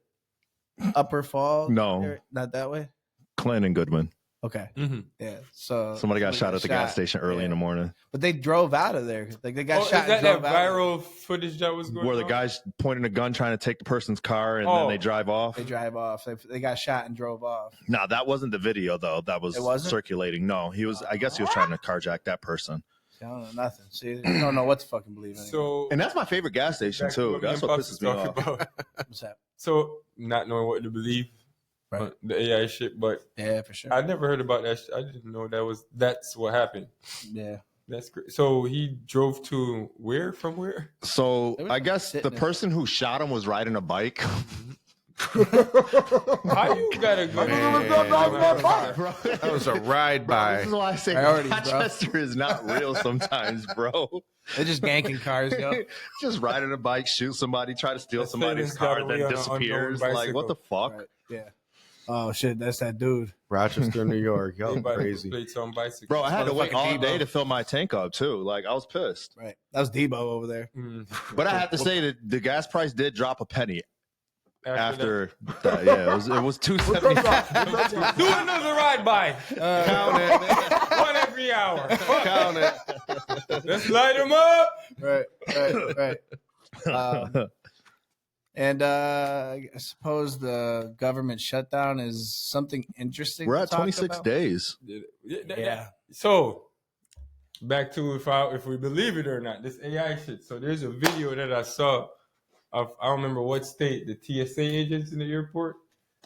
Upper Fall? No. Not that way? Clinton and Goodman. Okay. Mm-hmm. Yeah. So Somebody got shot at the gas station early in the morning. But they drove out of there. Like they got Oh, shot. is that and drove that out of viral footage that was going Where the on? guy's pointing a gun trying to take the person's car and then they drive off. there. They drive off. They got shot and drove off. No, that wasn't the video though. That was It wasn't? circulating. No, he was. I guess he was trying to carjack that person. I don't know nothing. See, you don't know what to fucking believe anymore. So And that's my favorite gas station back to too. what me That's and what Pops pisses me was off. talking about. What's that? So not knowing what to believe, Right. the AI shit, but Yeah, for sure. I never heard about that. I didn't know that's what happened. Yeah. That's great. So he drove to where? From where? So It was I guess the sitting there. person who shot him was riding a bike. How you gotta go? Man. Bro. That was a ride by. This is why I say Priorities, bro. Rochester is not real sometimes, bro. They're just ganking cars, yo. Just riding a bike, shoot somebody, try to steal That somebody's Satan's got car, away then on an disappears. unknown Like, what the fuck? Right. Yeah. Oh shit, that's that dude. Rochester, New York. Y'all Everybody crazy. plates on bicycles. Bro, I had to wait Motherfucking all Debo. day to fill my tank up too. Like, I was pissed. Right. That was Debo over there. Mm. But I have to say that the gas price did drop a penny After after that. Yeah, it was $2.75. do another ride by. Count it. One every hour. Count it. Let's light him up. Right. And I suppose the government shutdown is something interesting. We're to at talk 26 about. days. Yeah. So back to if we believe it or not, this AI shit. So there's a video that I saw of, I don't remember what state, the TSA agents in the airport.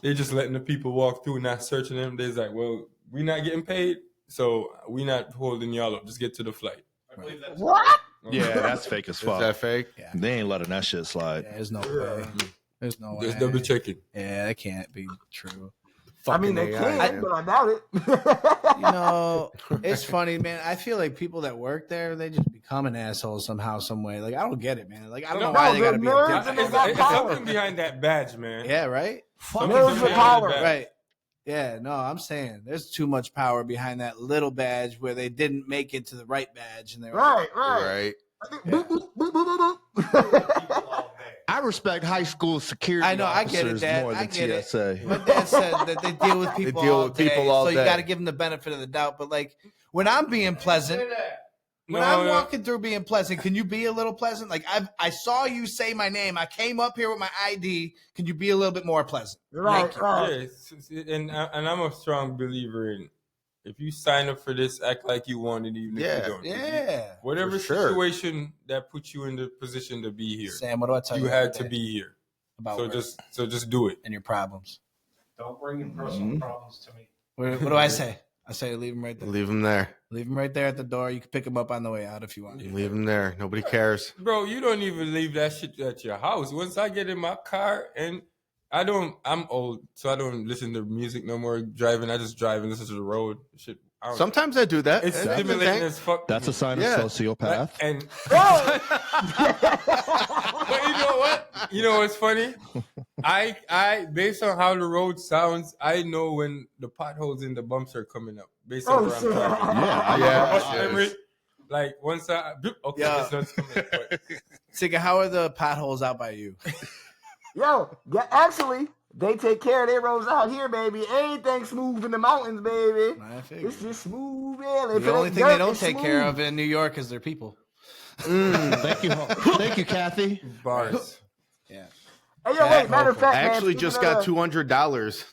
They're just letting the people walk through, not searching them. They're like, well, we're not getting paid, so we're not holding y'all up. Just get to the flight. I believe that's What? Yeah, that's fake as Is fuck. that fake? Yeah. They ain't letting that shit slide. Yeah, there's no way. There's no way. Just double checking. Yeah, that can't be true. I mean, they Fucking AI, can, man. but I doubt it. You know, it's funny, man. I feel like people that work there, they just become an asshole somehow, some way. Like, I don't get it, man. Like, I don't know No, why they they're gotta be a nerds dick. and they It's, got it's power. something behind that badge, man. Yeah, right? Something Nerds behind with that power. badge. Right. Yeah, no, I'm saying there's too much power behind that little badge where they didn't make it to the right badge. And they were Right. Right. I think boop, boop, boop, boop, boop, boop. I respect high school security I know, I get it, officers Dad. more I than get it. TSA. My dad said that they deal with people, deal all, with people day, all so you day. got to give them the benefit of the doubt. But like when I'm being pleasant, when No, I'm no. walking through being pleasant, can you be a little pleasant? Like I saw you say my name. I came up here with my ID. Can you be a little bit more pleasant? Right, right. Yeah, and I'm a strong believer in if you sign up for this, act like you want it, even Yeah, if you don't. Yeah. Whatever For sure. situation that puts you in the position to be here, Sam, what do I tell you? you had the to other day be here. about So work just do it. and your problems. Don't bring in personal problems to me. What do I say? I say leave them right there. Leave them there. Leave them right there at the door. You can pick them up on the way out if you want. Leave them there. Nobody cares. Bro, you don't even leave that shit at your house. Once I get in my car and I'm old, so I don't listen to music no more driving. I just drive and listen to the road. Shit. Sometimes I do that. It's That's the stimulating thing. as fuck. to That's a me. sign Yeah. of sociopath. And Oh! but you know what? You know what's funny? I based on how the road sounds, I know when the potholes and the bumps are coming up. Based on Oh, where I'm shit. driving. Yeah. Like once I okay, Yeah. it's not coming. But Tigger, how are the potholes out by you? Yo, yeah, actually, They take care of their roads out here, baby. Everything smooth in the mountains, baby. I figured. It's just smooth, man. The only thing they don't take care of in New York is their people. Thank you, Kathy. Bars. Yeah. Hey, yo, wait, matter of fact, I man, actually speaking just of got the- $200.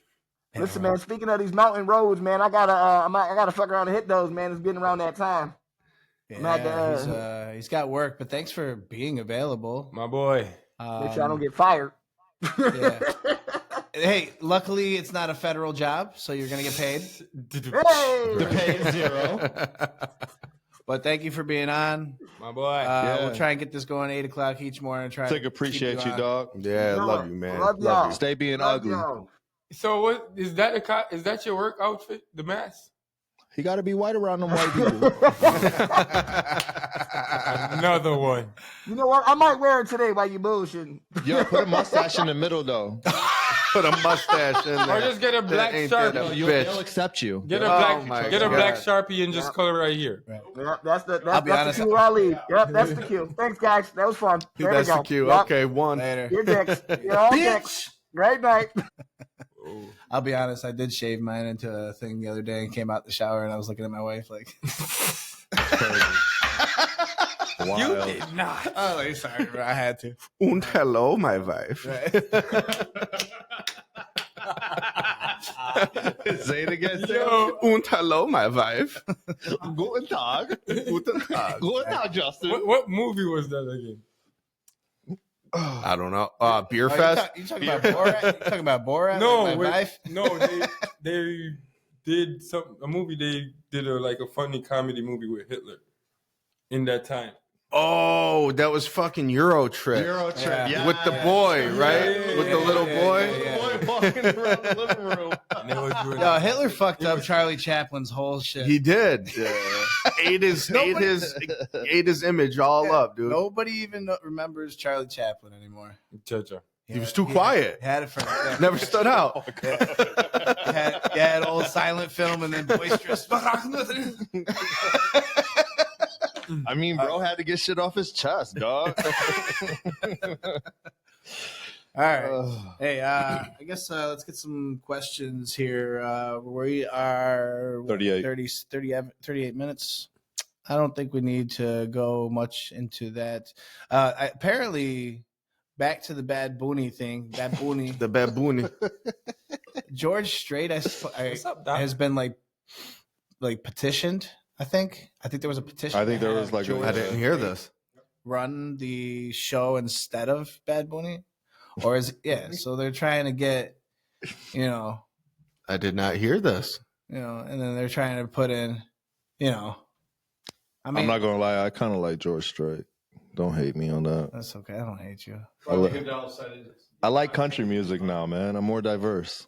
Listen, man, speaking of these mountain roads, man, I gotta fuck around and hit those, man. It's getting around that time. Yeah, he's got work, but thanks for being available. My boy. Make sure I don't get fired. Yeah. Hey, luckily it's not a federal job, so you're gonna get paid. Hey! The pay is zero. But thank you for being on. My boy. We'll try and get this going 8 o'clock each morning. Try. Think appreciate you, dog. Yeah, love you, man. Love y'all. Stay being Love ugly. y'all. So what is that? Is that your work outfit? The mask? He got to be white around them white people. Another one. You know what? I might wear it today while you bullshitting. Yo, put a mustache in the middle though. Put a mustache in there. Or just get a black Ain't that Sharpie. a They'll bitch? accept you. Get a Oh my black God. Sharpie and just color right here. Yep, that's the honest. cue where I leave. Yep, that's the cue. Thanks, guys. That was fun. There That's we go. the cue. Yep. Okay, one. Later. You're dicks. You're all dicks. Great night. I'll be honest. I did shave mine into a thing the other day and came out the shower and I was looking at my wife like, You did not. "Oh, like, sorry, bro, I had to." Und hello, my wife. Say it again. Yo, Und hello, my wife. Guten Tag. Guten Tag. Guten Tag, Justin. what movie was that again? I don't know. Beer Oh, Fest. you talking about Borat? You talking about Borat? No, Like my wife? no, they did a movie. They did a funny comedy movie with Hitler in that time. Oh, that was fucking Euro Trip. Yeah. Yeah. With the boy, right? Yeah, With the little yeah, boy. yeah, Boy walking around the living room. And they was doing Yo, Hitler fucked up Charlie Chaplin's whole shit. He did. ate his image all up, dude. Nobody even remembers Charlie Chaplin anymore. Cha-cha. He was too quiet. Had it for Never stood out. had old silent film and then boisterous. I mean, bro had to get shit off his chest, dog. All right. Hey, I guess let's get some questions here. We are 38 minutes. I don't think we need to go much into that. Apparently, back to the Bad Bunny thing. Bad Bunny. The baboon. George Strait What's up, Doc? has been like petitioned. I think there was a petition. I think to there have was like a- George I didn't hear this. run the show instead of Bad Bunny, or is so they're trying to get, I did not hear this. and then they're trying to put in, I mean, I'm not gonna lie, I kind of like George Strait. Don't hate me on that. that's okay. I don't hate you. I like country music now, man. I'm more diverse.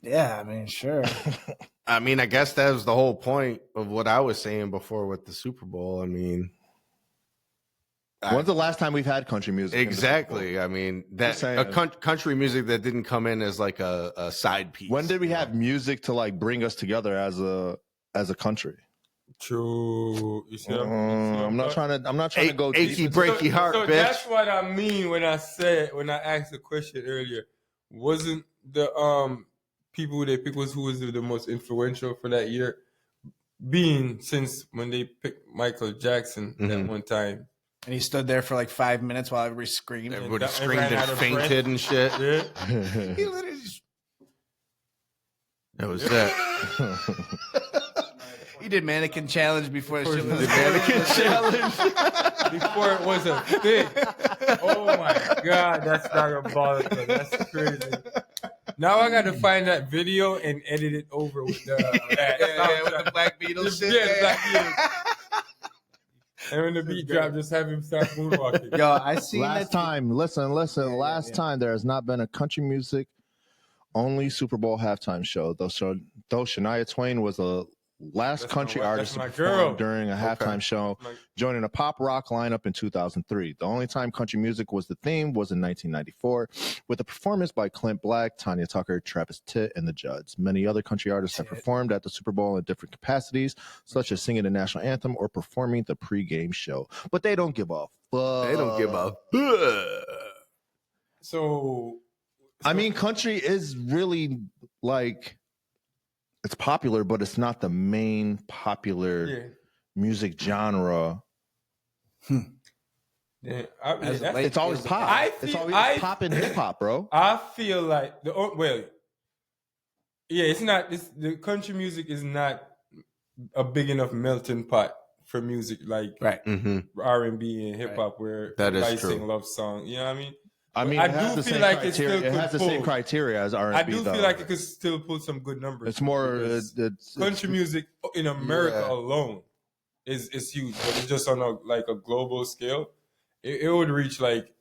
Yeah, I mean, sure. I mean, I guess that was the whole point of what I was saying before with the Super Bowl. I mean, When's the last time we've had country music? in the Super Bowl? exactly. I mean, that Just saying. country music that didn't come in as like a side piece. When did we have music to like bring us together as a country? True. You see I'm not trying to go deep achy into- breaky heart, so bitch. that's what I mean when I asked the question earlier. Wasn't the people they picked who was the most influential for that year? Being since when they picked Michael Jackson that one time. And he stood there for like 5 minutes while everybody screamed. Everybody And screamed ran and out of fainted and shit. Yeah. He literally just, That was that. he did mannequin challenge before the shit was Mannequin challenge. Before it was a thing. Oh my God, that's diabolical. That's crazy. Now I got to find that video and edit it over with the with the Black Beatles shit. Yeah, Black Beatles. And when the beat drop, just have him start moonwalking. Yo, I seen Last time, listen. Last time there has not been a country music only Super Bowl halftime show. Though Shania Twain was the last That's country my- artist that's to my perform girl. during a halftime show, My- joining a pop rock lineup in 2003. The only time country music was the theme was in 1994, with a performance by Clint Black, Tanya Tucker, Travis Tritt, and the Judds. Many other country artists have performed at the Super Bowl in different capacities, such as singing the national anthem or performing the pregame show. But they don't give a fuck. They don't give a fuck. So I mean, country is really like it's popular, but it's not the main popular music genre. Yeah, It's always pop. It's always pop and hip hop, bro. I feel like it's not. The country music is not a big enough melting pot for music like R&B and hip hop, where that is everybody true. sing love songs. You know what I mean? I mean, I do feel like it has the same criteria as R&B. I do feel like it could still pull some good numbers. It's more country music in America alone is huge, but it's just on a global scale. It would reach like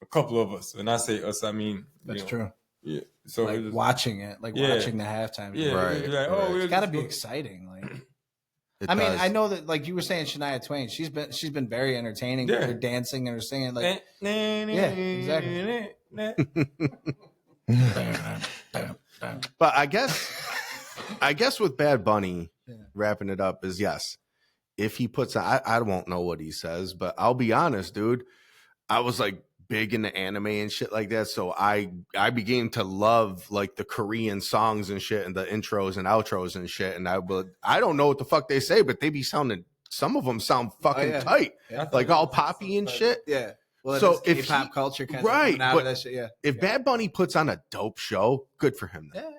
a couple of us, and I say us, I mean that's true. Yeah, so like watching it, watching the halftime. Yeah, right. Like, it's got to be exciting. Like, I mean, I know that, like you were saying, Shania Twain. She's been very entertaining. Her dancing and her singing, like exactly. But I guess with Bad Bunny, wrapping it up is yes. If he puts, I won't know what he says, but I'll be honest, dude. I was like big into anime and shit like that, so I began to love like the Korean songs and shit and the intros and outros and shit. And I don't know what the fuck they say, but they be sounding. Some of them sound fucking tight, like all poppy and shit. Yeah. Well, so if pop culture kind of out of that shit, if Bad Bunny puts on a dope show, good for him. Then.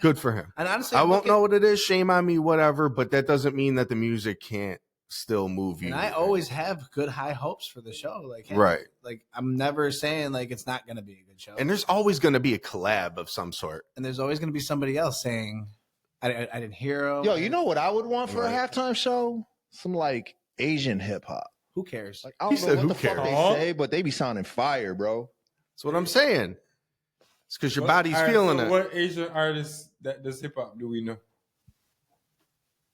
Good for him. And honestly, I won't know what it is. Shame on me, whatever. But that doesn't mean that the music can't still move you. And I always have good high hopes for the show. Like, hey, right. Like, I'm never saying like it's not going to be a good show. And there's always going to be a collab of some sort. And there's always going to be somebody else saying, I didn't hear him. Yo, you know what I would want for a halftime show? Some like Asian hip hop. Who cares? Like, I don't know what the fuck they say, but they be sounding fire, bro. That's what I'm saying. It's because your body's feeling it. What Asian artists that does hip hop do we know?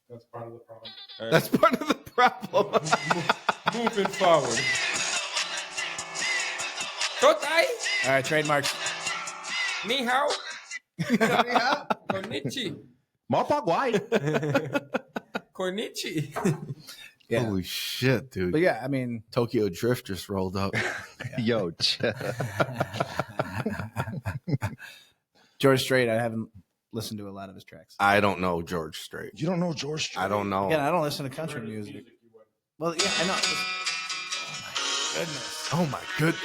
That's part of the problem. That's part of the problem. Moving forward. All right, trademarks. Ni hao. Konnichi. Konnichi. Yeah. Holy shit, dude. But yeah, I mean, Tokyo Drift just rolled up. Yo, George Strait, I haven't listened to a lot of his tracks. I don't know George Strait. You don't know George Strait? I don't know. Again, I don't listen to country music. Well, yeah, I know. Oh my goodness. Oh my goodness.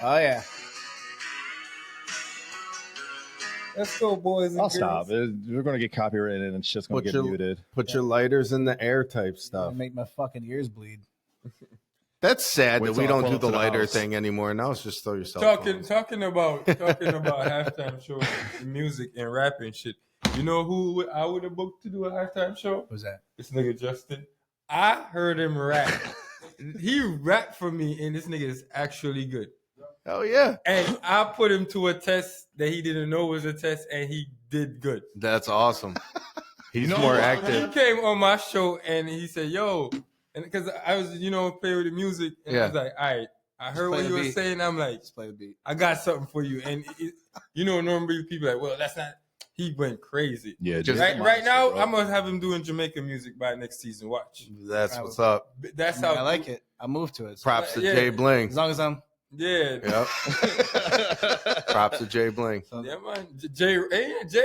Oh yeah. Let's go, boys and I'll girls. stop. We're going to get copyrighted and it's just going to get muted. Put your lighters in the air type stuff. Make my fucking ears bleed. That's sad that we don't do the lighter house. thing anymore. Now it's just throw yourself. Talking about halftime shows, music and rapping shit. You know who I would have booked to do a halftime show? Who's that? This nigga Justin. I heard him rap. He rapped for me, and this nigga is actually good. Oh yeah. And I put him to a test that he didn't know was a test, and he did good. That's awesome. He's more active. He came on my show and he said, "Yo," and because I was, playing with the music, and I was like, "All right, I heard what you were saying." I'm like, Let's play the beat. "I got something for you." And normally people are like, "Well, that's not." He went crazy. Yeah, just right now, bro. I'm gonna have him doing Jamaican music by next season. Watch. That's what's up. That's how I like it. I move to it. So Props to Jay Bling. as long as I'm Yep. Props to Jay Bling. Yeah, man. J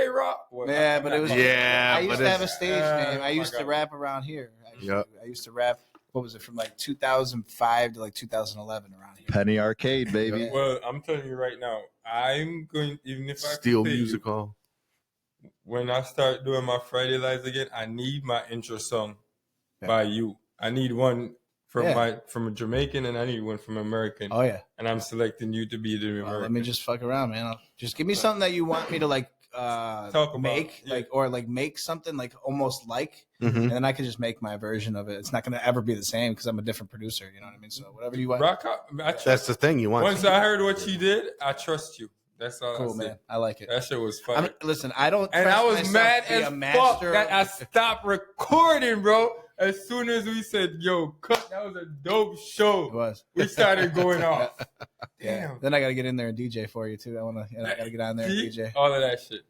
Rock. Well, yeah, but it was. Yeah, I used but to have a it's- stage name. I used to rap around here. Yep. I used to rap. What was it, from like 2005 to like 2011 around here? Penny Arcade, baby. Well, I'm telling you right now, I'm going, even if I Steel could pay Music you, Hall. when I start doing my Friday Lives again, I need my intro song by you. I need one from a Jamaican, and I need one from American. Oh yeah. And I'm selecting you to be the American. Let me just fuck around, man. Just give me something that you want me to like Talk about, make, make something like almost like, and then I can just make my version of it. It's not going to ever be the same because I'm a different producer. You know what I mean? So whatever you want. Rock out. That's the thing you want. Once I heard what you did, I trust you. That's all. Cool, I said. man. I like it. That shit was fun. I mean, listen, I don't. And I was press mad myself to be as a fuck master that I stopped recording, bro. As soon as we said, "Yo, cut," that was a dope show. It was. We started going off. Yeah. Damn. Then I got to get in there and DJ for you too. I got to get on there and See? DJ. All of that shit.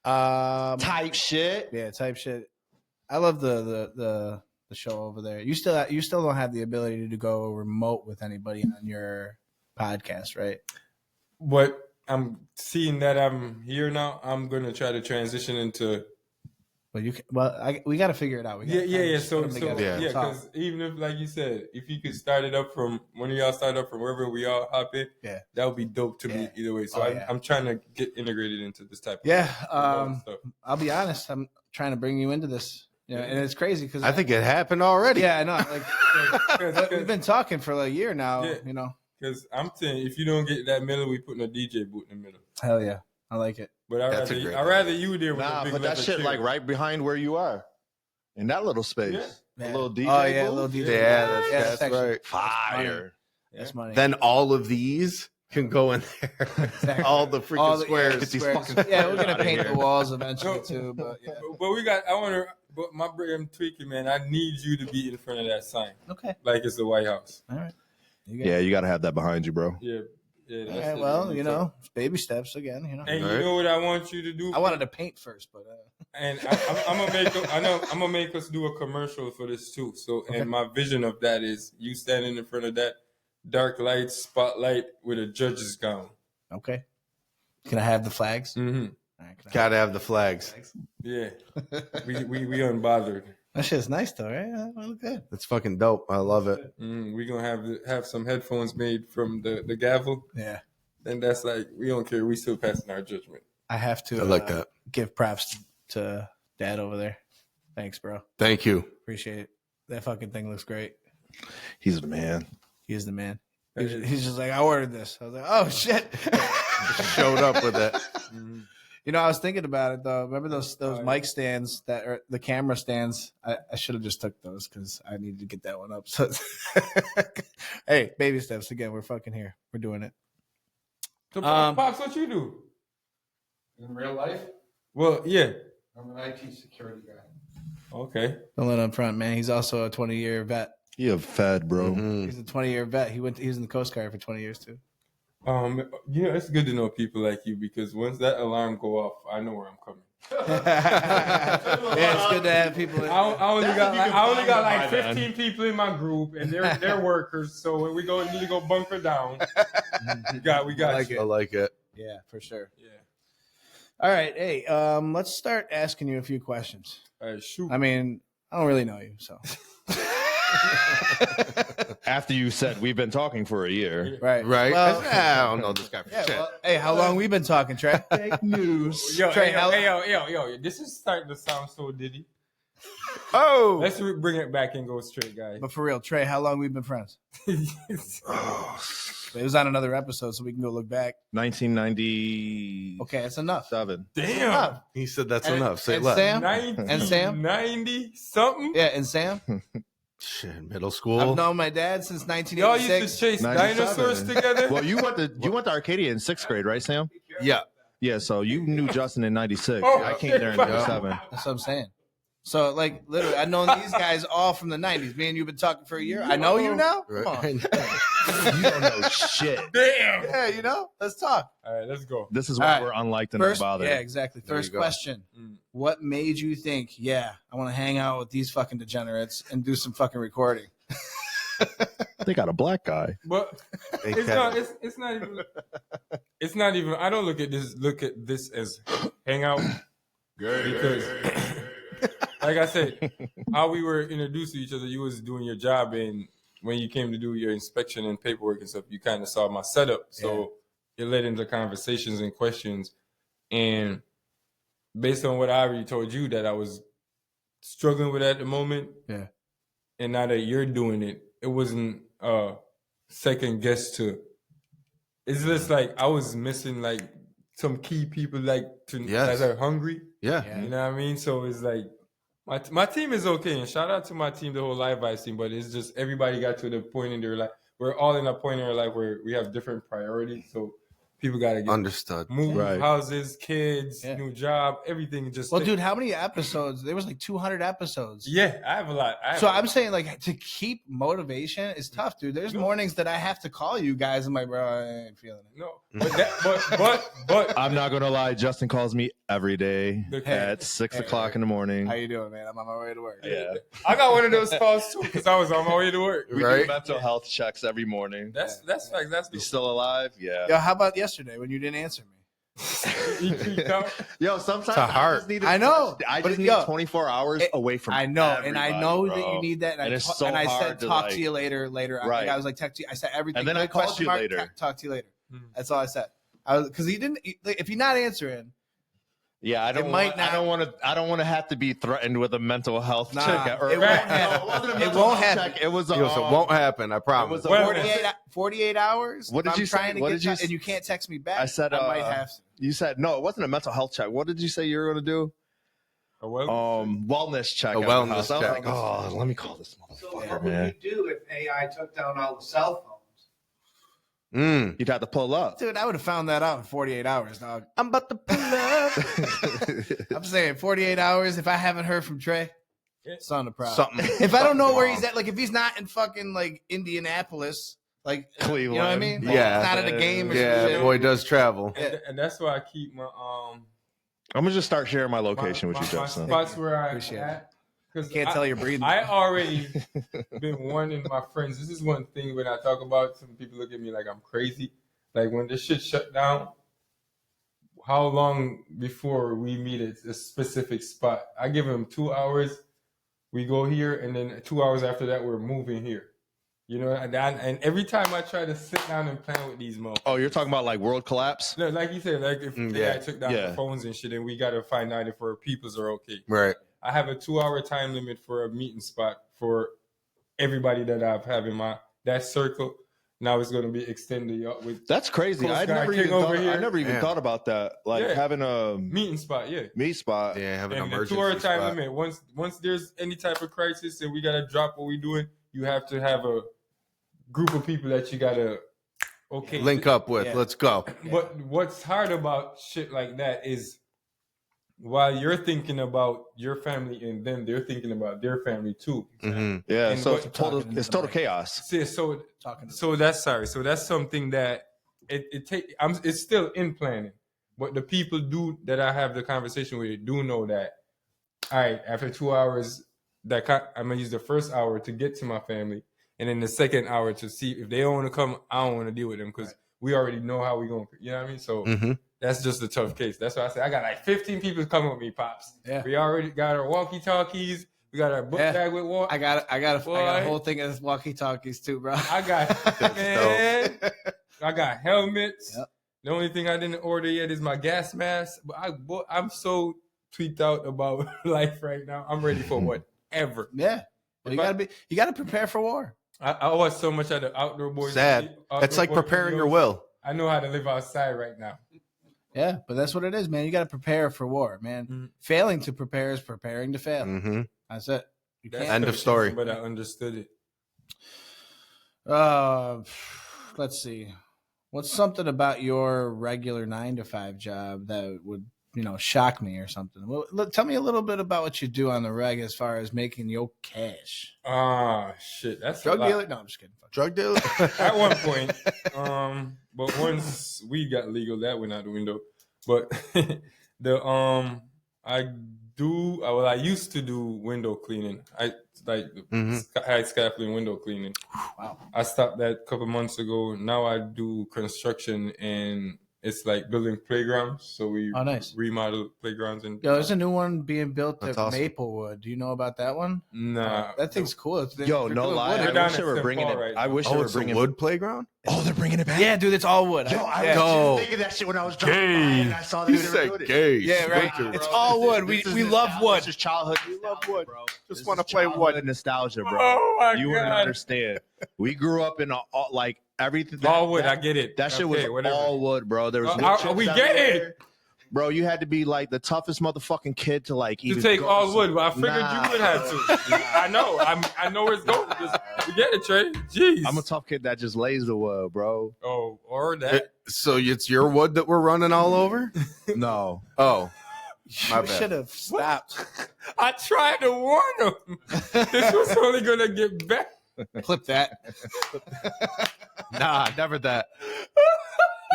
Type shit. Yeah, type shit. I love the the show over there. You still don't have the ability to go remote with anybody on your podcast, right? But I'm seeing that I'm here now. I'm gonna try to transition into. Well, we got to figure it out. Yeah. So put 'em together and talk. because even if, like you said, if you could start it up from one of y'all start up from wherever we all hop in, that would be dope to me either way. So I'm trying to get integrated into this type of stuff. I'll be honest. I'm trying to bring you into this. And it's crazy because I think it happened already. Yeah, I know. Like we've been talking for like a year now. Yeah. Because I'm saying, if you don't get that middle, we putting a DJ booth in the middle. Hell yeah, I like it. But I'd rather you there with a big but that shit chair. like right behind where you are, in that little space, a little DJ. Oh yeah, booth? a little DJ. Yeah, that's right. Fire. That's money. Then all of these can go in there. Exactly. All the freaking squares. Get these Squares. fucking Yeah, we're gonna outta paint here. the walls eventually too. But But we got. I want to. But my brain, I'm tweaking, man. I need you to be in front of that sign, okay, like it's the White House. all right. Yeah, you got to have that behind you, bro. Yeah. All That's right, it. well, baby steps again. And Right. you know what I want you to do? I wanted to paint first, but And I'm gonna make. I'm gonna make us do a commercial for this too. So, and my vision of that is you standing in front of that dark light spotlight with a judge's gown. okay. Can I have the flags? Mm-hmm. All right, Gotta have the flags. Yeah, we unbothered. that shit's nice though, right? That look good. That's fucking dope. I love it. We're gonna have some headphones made from the gavel, Yeah, and that's like we don't care. We still passing our judgment. I have to. I like that. Give props to Dad over there. Thanks, bro. Thank you. Appreciate it. That fucking thing looks great. He's the man. He is the man. He's just like, I ordered this. I was like, oh shit. Showed up with it. I was thinking about it though. Remember those mic stands that are the camera stands? I should have just took those because I needed to get that one up. So, hey, baby steps again. We're fucking here. We're doing it. So, Pops, what you do? In real life, Well, yeah. I'm an IT security guy. Okay. Don't let him front, man. He's also a 20-year vet. You have fed, bro. Mhm. He's a 20-year vet. He was in the Coast Guard for 20 years too. It's good to know people like you because once that alarm go off, I know where I'm coming. Yeah, it's good to have people. I only That's got if you can I only find got them like by then. 15 people in my group, and they're workers. So when we need to go bunker down, we got I like it. Yeah, for sure. Yeah. All right, hey, let's start asking you a few questions. All right, shoot. I mean, I don't really know you, so After you said we've been talking for a year. right, Right? Well, I don't know this guy for yeah, shit. well, hey, how long we been talking, Trey? Fake news. Trey, Yo, this is starting to sound so diddy. Oh, Let's bring it back and go straight, guys. but for real, Trey, how long we been friends? It was on another episode, so we can go look back. 1997. Okay, that's enough. Damn. He said that's And- enough. Say and less. Sam? And Sam? 90 something. Yeah, and Sam, Shit, middle school. I've known my dad since Y'all used 1986. to chase 97. dinosaurs together. Well, you went to Arcadia in 6th grade, right, Sam? Yeah. Yeah, so you knew Justin in 96. Oh, I came there in shit. 97. That's what I'm saying. So, like, literally, I've known these guys all from the 90s. Me and you've been talking for a year. I know you now? Come on. Right. You don't know shit. Damn. Yeah, let's talk. All right, let's go. This is why All right. we're unliked and First, unbothered. yeah, exactly. There you First go. question. What made you think, I want to hang out with these fucking degenerates and do some fucking recording? They got a black guy. But They it's kept- not. It's not even. It's not even. I don't look at this as hangout because, like I said, how we were introduced to each other. You was doing your job, and when you came to do your inspection and paperwork and stuff, you kind of saw my setup. So it led into conversations and questions, and based on what I already told you that I was struggling with at the moment. Yeah. And now that you're doing it, it wasn't second guess to. It's just like I was missing like some key people that are hungry. Yeah. Yeah. You know what I mean? So it's like my team is okay, and shout out to my team, the whole Live Vibes team. But it's just everybody got to the point in their life. We're all in a point in our life where we have different priorities. So People got to get Understood. move Right. houses, kids, Yeah. new job, everything. Just Well, dude, how many episodes? There was like 200 episodes. Yeah, I have a lot. So I'm saying, like, to keep motivation is tough, dude. There's No. mornings that I have to call you guys. I'm like, bro, I ain't feeling it. no, but I'm not gonna lie. Justin calls me every day Okay. at 6 Hey, o'clock in the morning. How you doing, man? I'm on my way to work. Yeah, I got one of those calls too because I was on my way to work. we Right? do mental health checks every morning. That's facts. That's You the still alive? Yeah. Yo, how about yesterday when you didn't answer me? you freaked out. Yo, sometimes It's a I heart. just need. I know, I but just need yo, 24 hours away from. I know, and I everybody, know bro. that you need that. And it's so and I said, hard to, talk like- to you later. Right. I was like, text you. I said everything. And then good I called question you mark, later. Talk to you later. Hmm. That's all I said. I was because he didn't. If you're not answering, Yeah, I don't. might Want, not- I don't want to. I don't want to have to be threatened with a mental health Nah, check. Or, it won't no, happen. it wasn't a It mental won't health happen. check. It was. He goes, it won't happen. I promise. was a- Well, 48 hours. What did if you I'm say? trying to What get did you and you can't text me back. I said, I might have to. You said no. It wasn't a mental health check. What did you say you were going to do? Wellness check. A at the wellness house. I was check. like, oh, let me call this So motherfucker, what man. would you do if AI took down all the cell phones? You'd have to pull up. Dude, I would have found that out in 48 hours, dog. I'm about to pull up. I'm saying 48 hours. If I haven't heard from Trey, it's on the problem. Something. If I don't know where wrong. he's at, like if he's not in fucking like Indianapolis, like Cleveland. you know what I mean? Like, Yeah. he's not at a game or some Yeah, shit. boy does travel. and that's why I keep my I'm gonna just start sharing my location with you, my Justin. spots where I Appreciate at. Because Can't tell you're breathing. I already been warning my friends. This is one thing when I talk about. Some people look at me like I'm crazy. Like when this shit shut down, how long before we meet at a specific spot? I give them 2 hours. We go here, and then 2 hours after that, we're moving here. You know, and every time I try to sit down and plan with these motherfuckers. Oh, you're talking about like world collapse? No, like you said, like if Yeah. I took down Yeah. the phones and shit, and we got to find out if our peoples are okay. Right. I have a 2-hour time limit for a meeting spot for everybody that I've have in that circle. Now it's going to be extended with That's crazy. Coast I Guard never King even over thought. here. I never even Yeah. thought about that. Like Yeah. having a meeting spot. Yeah, meet spot. Yeah, have an and the emergency 2-hour time spot. limit. Once there's any type of crisis and we got to drop what we're doing, you have to have a group of people that you got to Link up with. Yeah. Let's go. But what's hard about shit like that is while you're thinking about your family and them, they're thinking about their family too. Mhm. Yeah. And So what- it's total. talking It's to total the chaos. See, so Talking to So that's something that it's still in planning, but the people that I have the conversation with do know that. All right, after 2 hours, I'm gonna use the first hour to get to my family, and then the second hour to see if they don't want to come. I don't want to deal with them because we already know how we going. You know what I mean? So Mhm. that's just a tough case. That's why I say I got like 15 people coming with me, pops. Yeah. We already got our walkie talkies. We got our book Yeah. bag with water. I got a Boy. whole thing of walkie talkies too, bro. I got man. I got helmets. Yep. The only thing I didn't order yet is my gas mask. But I'm so tweaked out about life right now. I'm ready for whatever. Yeah. Well, you gotta prepare for war. I watch so much of the outdoor boys. Sad. outdoor It's like boy preparing your videos. will. I know how to live outside right now. Yeah, but that's what it is, man. You gotta prepare for war, man. Mhm. Failing to prepare is preparing to fail. Hmm. That's it. You That's can't. End of story. But I understood it. Let's see. What's something about your regular 9 to 5 job that would, shock me or something? Well, tell me a little bit about what you do on the reg as far as making your cash. Ah, shit. That's Drug a lot. dealer? No, I'm just kidding. Fuck. Drug dealer. At one point, but once weed got legal, that went out the window. But I used to do window cleaning. I Mhm. high scaffolding window cleaning. Wow. I stopped that a couple months ago. Now I do construction, and it's like building playgrounds. So we Oh, nice. remodel playgrounds and Yo, there's a new one being built That's at awesome. Maplewood. Do you know about that one? nah. That thing's cool. Yo, they're no doing lie. wood. I We're down wish at they were St. bringing Paul it. right I now. wish they Oh, were it's a bringing. wood playground. Oh, they're bringing it back. Yeah, dude, it's all wood. Yo, I yeah. Go. was thinking that shit when I was driving by and I saw that You they were said doing it. gay. Yeah, right. Switchers. It's all wood. We love wood. This is childhood. We love nostalgia, wood. bro. Just This wanna is play childhood wood. nostalgia, bro. Oh my You wouldn't god! understand. We grew up in like everything. All wood. I get it. That shit was Okay, whatever. all wood, bro. There was We wood chips get everywhere. it. Bro, you had to be like the toughest motherfucking kid to like To even take go all to wood, but I figured you would have to. I know. I know where it's going. Just forget it, Trey. Jeez. I'm a tough kid that just lays the wood, bro. Oh, or that. So it's your wood that we're running all over? No. Oh, my We bad. should have stopped. I tried to warn him. This was only gonna get better. Clip that. Nah, never that.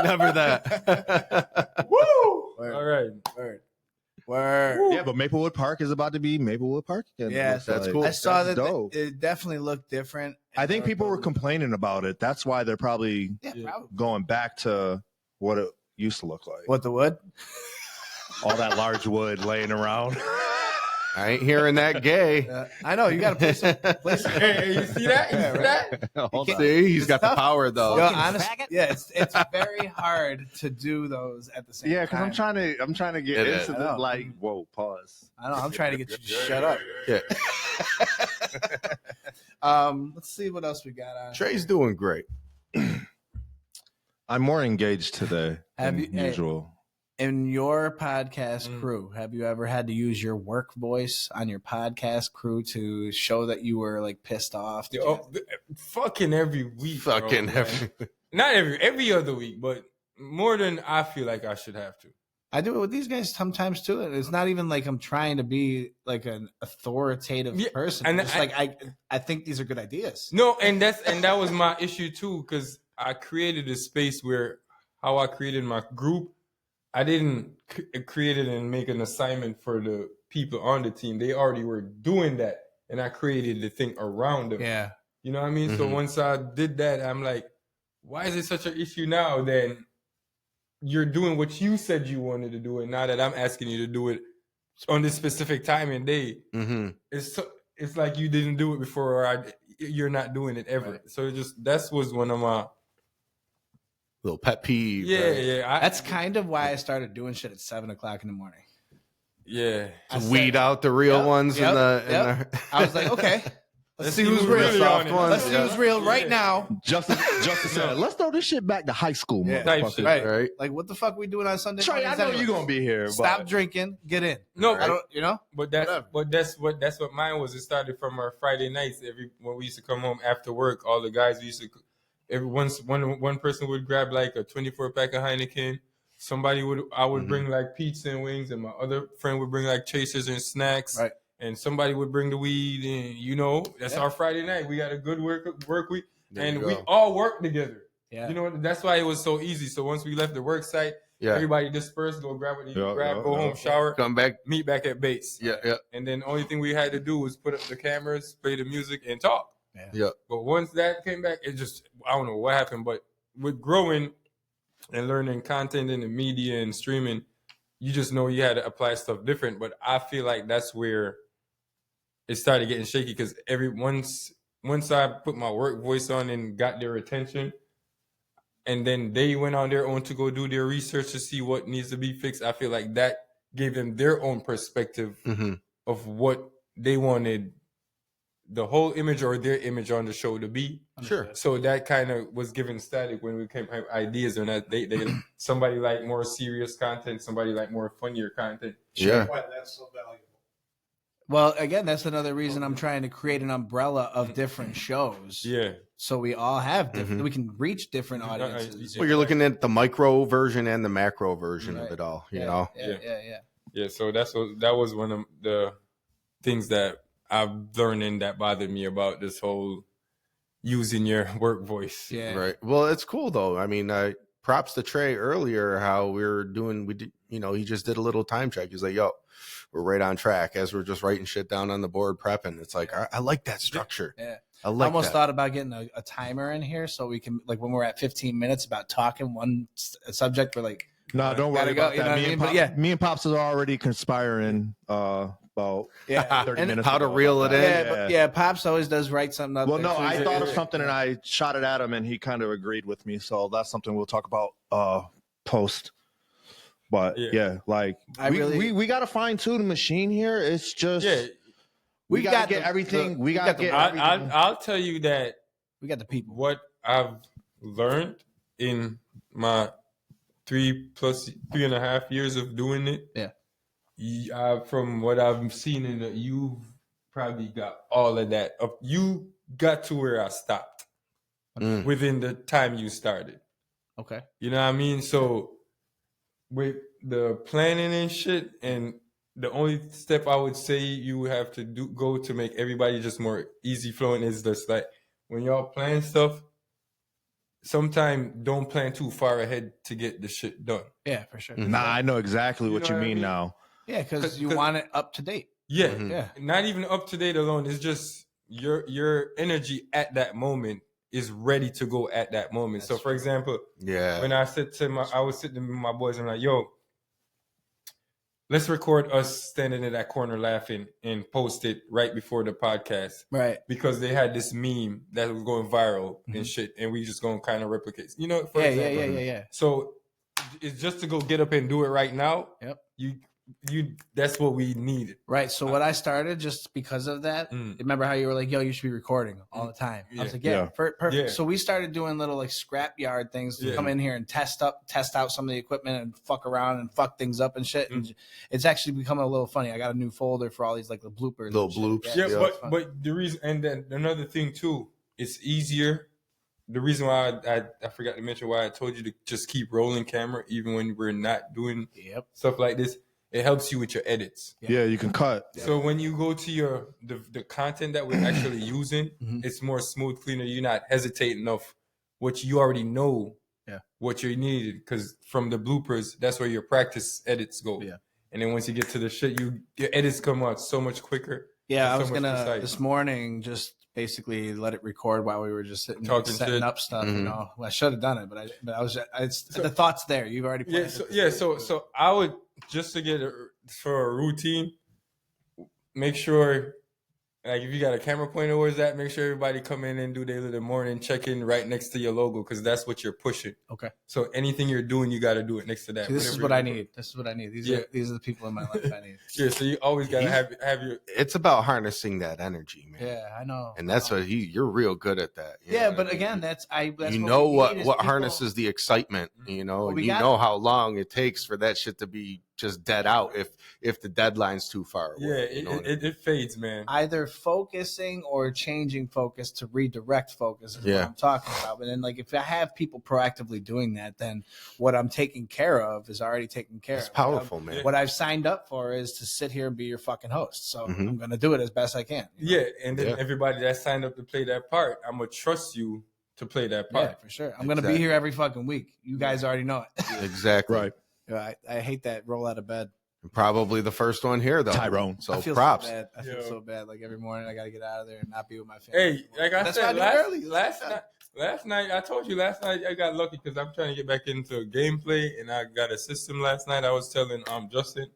Never that. Woo! Word. All right. Word. Yeah, but Maplewood Park is about to be Maplewood Park again. Yeah, It looks that's like. cool. I saw That's that dope. it definitely looked different. I think people were complaining about it. That's why they're probably Yeah, probably. going back to what it used to look like. What, the wood? All that large wood laying around. I ain't hearing that gay. I know, you got to place some. Hey, you see that? You see that? Hold on. See, he's It's got the tough. power though. Yo, honestly, yeah, it's very hard to do those at the same time. Yeah, because I'm trying to get It is. into I know. the like. Whoa, pause. I know, I'm trying to get you to shut up. Yeah. Let's see what else we got on. Trey's doing great. I'm more engaged today Have than you- hey, usual. In your podcast crew, have you ever had to use your work voice on your podcast crew to show that you were like pissed off? Did you- Fucking every week. Fucking bro, every. Not every other week, but more than I feel like I should have to. I do it with these guys sometimes too. And it's not even like I'm trying to be like an authoritative Yeah, person. and Just like I think these are good ideas. No, and that was my issue too, because I created a space where how I created my group, I didn't create it and make an assignment for the people on the team. They already were doing that, and I created the thing around them. Yeah. You know what I mean? So Mhm. once I did that, I'm like, why is it such an issue now? Then you're doing what you said you wanted to do, and now that I'm asking you to do it on this specific time and day, Mm-hmm. it's like you didn't do it before, or you're not doing it ever. Right. So that was one of my Little pet peeve. yeah right? yeah. That's kind of why I started doing shit at 7 o'clock in the morning. yeah. I To said- weed out the real Yep, ones yep, in the. yep. I was like, okay, let's see who's who's real. really soft on it. ones, Let's see yeah. who's real right Yeah. now. Justice said, let's throw this shit back to high school, Yeah. Type motherfucker. shit. Right. Right. Like, what the fuck we doing on Sunday? Trey, I mornings know anyway? you're gonna be here. Stop but drinking, get in. No, I don't, you know. but that's what mine was. It started from our Friday nights. When we used to come home after work, all the guys we used to. One person would grab like a 24 pack of Heineken. I would bring like pizza and wings, and my other friend would bring like chasers and snacks. Right. And somebody would bring the weed, and that's our Friday night. We got a good work week, There and you we go. all work together. Yeah. You know, that's why it was so easy. So once we left the work site, Yeah. everybody dispersed, go grab what you Yeah, grab, yeah, go yeah. home, shower, Come back. meet back at base. Yeah. Yeah. And then the only thing we had to do was put up the cameras, play the music, and talk. Yeah. But once that came back, it just, I don't know what happened. But with growing and learning content in the media and streaming, you just know you had to apply stuff different. But I feel like that's where it started getting shaky, because once I put my work voice on and got their attention, and then they went on their own to go do their research to see what needs to be fixed, I feel like that gave them their own perspective Mm-hmm. of what they wanted the whole image or their image on the show to be. Sure. So that kind of was given static when we came up with ideas, or not. They somebody like more serious content, somebody like more funnier content. Yeah. Why that's so valuable. Well, again, that's another reason I'm trying to create an umbrella of different shows. Yeah. So we all have different. Mhm. We can reach different audiences. Well, you're looking at the micro version and the macro version of Right. it all. You Yeah, know. Yeah. Yeah. So that was one of the things that I've learned and that bothered me about this whole using your work voice. Yeah. Right. Well, it's cool though. I mean, props to Trey earlier. How we did. He just did a little time check. He's like, "Yo, we're right on track." As we're just writing shit down on the board, prepping. It's like I like that structure. Yeah. I I like almost that. thought about getting a timer in here so we can, like, when we're at 15 minutes about talking one subject, we're like, No, don't Gotta worry go, about you know that. what I Me mean? and But Pops, yeah. me and Pops are already conspiring about yeah, 30 and- minutes. How to ago reel about it that. in? Yeah, but yeah, Pops always does write something up. Well, there, no, too. I thought of something and I shot it at him, and he kind of agreed with me. So that's something we'll talk about post. But yeah, like we got to fine tune the machine here. It's just we We've got to got get the- everything. the- We we got got to the- get everything. I'll tell you that we got the people. what I've learned in my 3.5 years of doing it. Yeah. From what I've seen in it, you've probably got all of that. You got to where I stopped within the time you started. Okay. You know what I mean? So with the planning and shit, and the only step I would say you have to go to make everybody just more easy flowing is just like when y'all plan stuff, sometimes don't plan too far ahead to get the shit done. Yeah, for sure. Nah, I know exactly You what know you what I mean mean? now. Yeah, because you want it up to date. Yeah, Yeah. Not even up to date alone. It's just your energy at that moment is ready to go at that moment. That's so, for true. example, Yeah. when I was sitting with my boys, I'm like, yo, let's record us standing in that corner laughing and post it right before the podcast. Right. Because they had this meme that was going viral and shit, and we just gonna kind of replicate. For Yeah, example. yeah. So it's just to go get up and do it right now. Yep. You that's what we needed. Right. So what I started just because of that, remember how you were like, yo, you should be recording all the time. I was like, yeah. Perfect. Yeah. So we started doing little like scrapyard things to come in here and test out some of the equipment and fuck around and fuck things up and shit. And it's actually becoming a little funny. I got a new folder for all these like the bloopers. Little bloops. Yeah, but the reason, and then another thing too, it's easier. The reason why I forgot to mention why I told you to just keep rolling camera even when we're not doing stuff like this. It helps you with your edits. Yeah, you can cut. So when you go to the content that we're actually using, it's more smooth, cleaner. You're not hesitating of what you already know, what you needed. Because from the bloopers, that's where your practice edits go. Yeah. And then once you get to the shit, your edits come out so much quicker. Yeah, I was gonna this morning just basically let it record while we were just sitting setting up stuff. You know, well, I should have done it, but the thought's there. You've already planned So I would just to get for a routine, make sure like if you got a camera pointer, where's that? Make sure everybody come in and do their little morning check in right next to your logo because that's what you're pushing. Okay. So anything you're doing, you got to do it next to that. See, this is what I need. This is what I need. These are the people in my life I need. Yeah. So you always got to have your. It's about harnessing that energy, man. Yeah, I know. And that's what you're real good at that. But again, that's you know what harnesses the excitement. You know, and you know how long it takes for that shit to be just dead out if the deadline's too far away. It fades, man. Either focusing or changing focus to redirect focus is what I'm talking about. But then like if I have people proactively doing that, then what I'm taking care of is already taken care of. It's powerful, man. What I've signed up for is to sit here and be your fucking host. So I'm gonna do it as best I can. You know? Yeah, and then everybody that signed up to play that part, I'm gonna trust you to play that part. Yeah, for sure. I'm gonna be here every fucking week. You guys already know it. Exactly. Right. I hate that roll out of bed. Probably the first one here, though. Tyrone. So props. So bad. I feel so bad. Like every morning, I got to get out of there and not be with my family. Hey, like I said last night, I told you last night I got lucky because I'm trying to get back into gameplay and I got a system last night. I was telling Justin,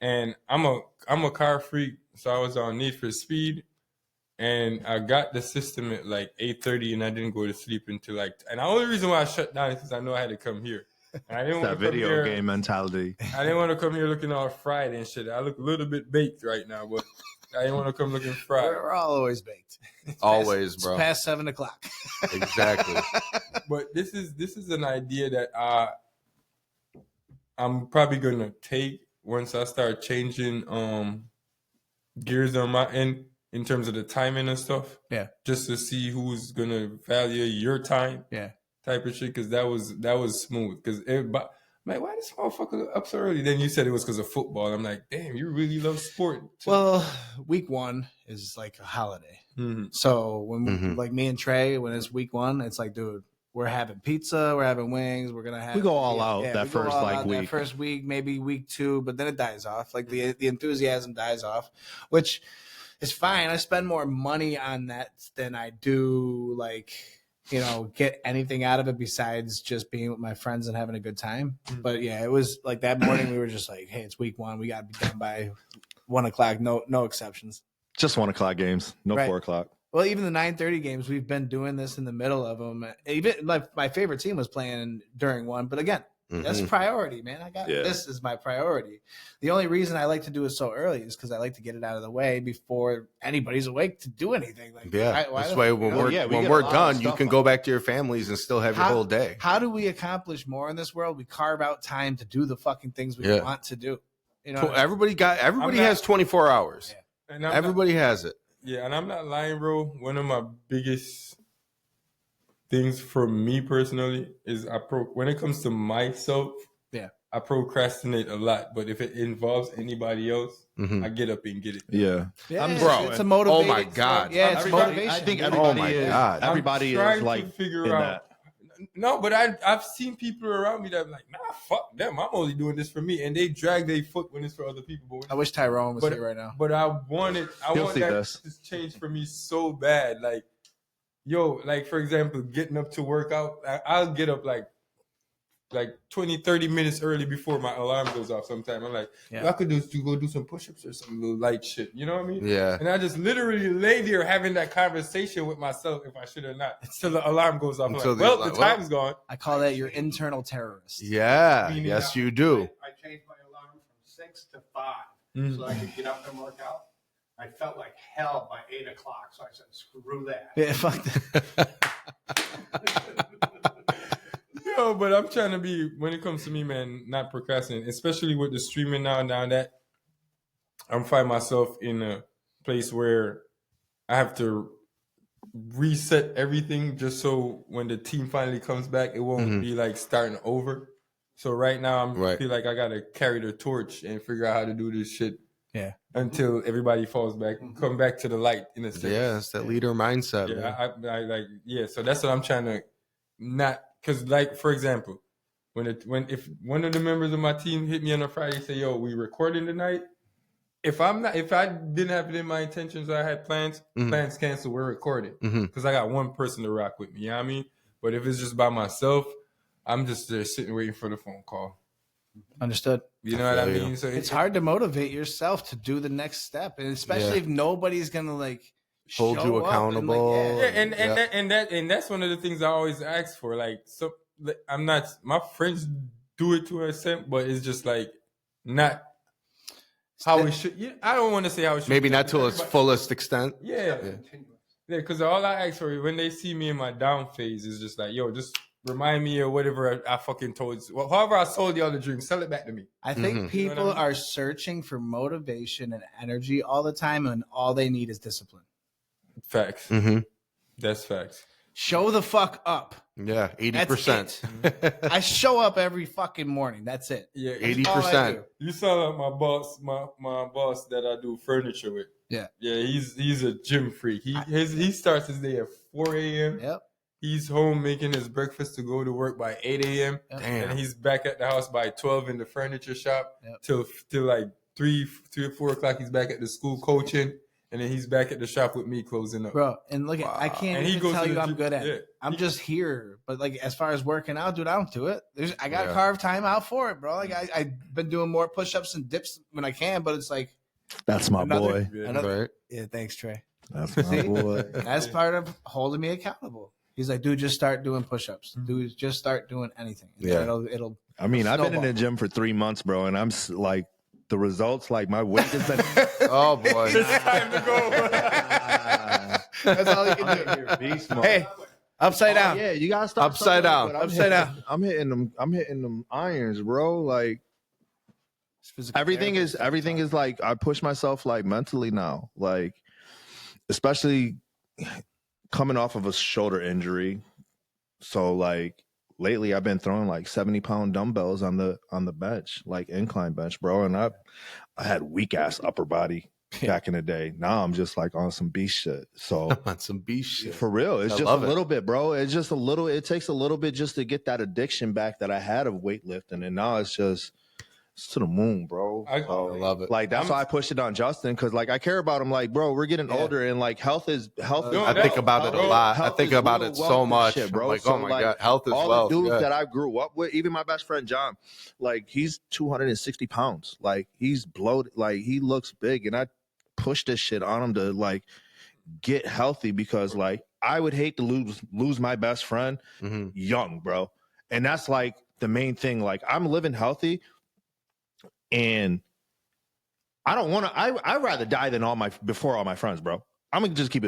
and I'm a car freak, so I was on Need for Speed, and I got the system at like 8:30, and I didn't go to sleep until and the only reason why I shut down is because I know I had to come here. I didn't want that video game mentality. I didn't want to come here looking all fried and shit. I look a little bit baked right now, but I didn't want to come looking fried. We're all always baked. Always, bro. It's past 7 o'clock. Exactly. But this is an idea that I'm probably gonna take once I start changing gears on my end in terms of the timing and stuff. Yeah. Just to see who's gonna value your time. Yeah. Type of shit, because that was smooth. Because everybody, I'm like, why this motherfucker up so early? Then you said it was because of football. I'm like, damn, you really love sport too. Well, week 1 is like a holiday. So when like me and Trey, when it's week 1, it's like, dude, we're having pizza, we're having wings, we're gonna have. We go all out that first week. That first week, maybe week 2, but then it dies off. Like the enthusiasm dies off, which is fine. I spend more money on that than I do like. Get anything out of it besides just being with my friends and having a good time. But yeah, it was like that morning we were just like, hey, it's week 1. We got to be done by 1 o'clock. No exceptions. Just 1 o'clock games. No 4 o'clock. Well, even the 9:30 games, we've been doing this in the middle of them. Even my favorite team was playing during 1. But again, That's priority, man. This is my priority. The only reason I like to do it so early is because I like to get it out of the way before anybody's awake to do anything. Like, that's why when we're done, you can go back to your families and still have your whole day. How do we accomplish more in this world? We carve out time to do the fucking things we want to do. You know, everybody has 24 hours. And everybody has it. Yeah, and I'm not lying, bro. One of my biggest things for me personally is when it comes to myself, I procrastinate a lot. But if it involves anybody else, I get up and get it. Yeah, bro. It's a motivation. Oh my god. Yeah, it's motivation. I think Everybody is like to figure in out. that. No, but I've seen people around me that are like, nah, fuck them. I'm only doing this for me, and they drag their foot when it's for other people. But I wish Tyrone was here right now. But I want that to change for me so bad. Like, like for example, getting up to work out. I'll get up like 20, 30 minutes early before my alarm goes off sometime. I'm like, I could go do some push-ups or some little light shit. You know what I mean? Yeah. And I just literally lay there having that conversation with myself if I should or not until the alarm goes off. I'm like, the time's gone. I call that your internal terrorist. Yeah. Yes, you do. I changed my alarm from 6 to 5 so I could get up and work out. I felt like hell by 8 o'clock, so I said, screw that. Yeah, fuck that. No, but I'm trying to be, when it comes to me, man, not procrastinating, especially with the streaming now that I'm finding myself in a place where I have to reset everything just so when the team finally comes back, it won't be like starting over. So right now I feel like I got to carry the torch and figure out how to do this shit until everybody falls back, come back to the light in a sense. Yeah, it's that leader mindset. Yeah, so that's what I'm trying to not. Because, like, for example, if one of the members of my team hit me on a Friday and say, "Yo, we recording tonight," if I didn't have it in my intentions, or I had plans canceled, we're recording because I got one person to rock with me. You know what I mean? But if it's just by myself, I'm just there sitting waiting for the phone call. Understood. You know what I mean? So it's hard to motivate yourself to do the next step, and especially if nobody's gonna like hold you accountable. And that's one of the things I always ask for. Like, so I'm not, my friends do it to an extent, but it's just like not how it should. Yeah, I don't want to say how it should. Maybe not to its fullest extent. Yeah, because all I ask for when they see me in my down phase is just like, yo, just remind me of whatever I fucking told you. Well, however I sold y'all the dream, sell it back to me. I think people are searching for motivation and energy all the time, and all they need is discipline. Facts. That's facts. Show the fuck up. Yeah, 80%. I show up every fucking morning. That's it. Yeah, 80%. You saw my boss, my boss that I do furniture with. Yeah, he's a gym freak. He starts his day at 4 a.m. Yep. He's home making his breakfast to go to work by 8 a.m. Damn. And he's back at the house by 12 in the furniture shop till like 3 or 4 o'clock. He's back at the school coaching. And then he's back at the shop with me closing up. Bro, and look, I can't even tell you I'm good at it. I'm just here. But like, as far as working out, dude, I don't do it. I got to carve time out for it, bro. Like, I've been doing more push-ups and dips when I can, but it's like. That's my boy. Yeah, thanks, Trey. That's my boy. That's part of holding me accountable. He's like, dude, just start doing push-ups. Dude, just start doing anything. Yeah. It'll I mean, I've been in the gym for 3 months, bro, and I'm like, the results, like my weight has been. Oh boy, it's time to go. That's all you can do. Beast mode. Hey, upside down. Yeah, you gotta stop upside down. Upside down. I'm hitting them irons, bro. Like everything is like I push myself like mentally now, like especially coming off of a shoulder injury. So like. Lately, I've been throwing like 70-pound dumbbells on the bench, like incline bench, bro. And I had weak ass upper body back in the day. Now I'm just like on some beast shit. So on some beast shit for real. It's just a little bit, bro. It's just a little. It takes a little bit just to get that addiction back that I had of weightlifting, and now it's just. It's to the moon, bro. I love it. Like that's why I pushed it on Justin because, like, I care about him. Like, bro, we're getting older, and like, health is. I think about it a lot. I think about it so much, shit, bro. Like, so, oh my god, health is all wealth. The dudes that I grew up with, even my best friend John, like, he's 260 pounds. Like, he's bloated. Like, he looks big, and I push this shit on him to like get healthy because, like, I would hate to lose my best friend young, bro. And that's like the main thing. Like, I'm living healthy, and I don't want to. I'd rather die than before all my friends, bro. I'm gonna just keep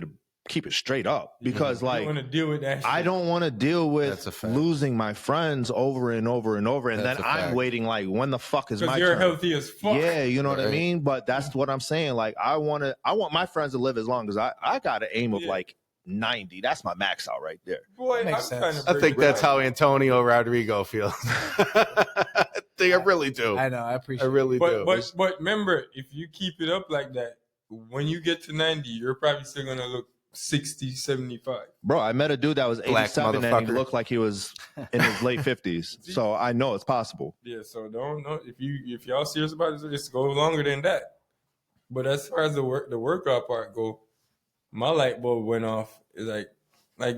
it straight up, because You don't want to deal with that shit. I don't want to deal That's a with fact. losing my friends over and over and over, and That's then a I'm fact. waiting like, when the fuck is my Because you're turn? healthy as fuck. Yeah, you know what I Right. mean? But that's what I'm saying. Like, I want my friends to live as long as I got an aim of Yeah. like 90. That's my max out right there. Boy, Makes I'm sense. trying to I break think it that's down. how Antonio Rodrigo feels. I really do. I know. I I appreciate. really do. But remember, if you keep it up like that, when you get to 90, you're probably still gonna look 60, 75. Bro, I met a dude that was Black 87 and he motherfucker. looked like he was in his late 50s. So I know it's possible. Yeah, so don't if y'all serious about it, just go longer than that. But as far as the workout part go, my light bulb went off. It's like I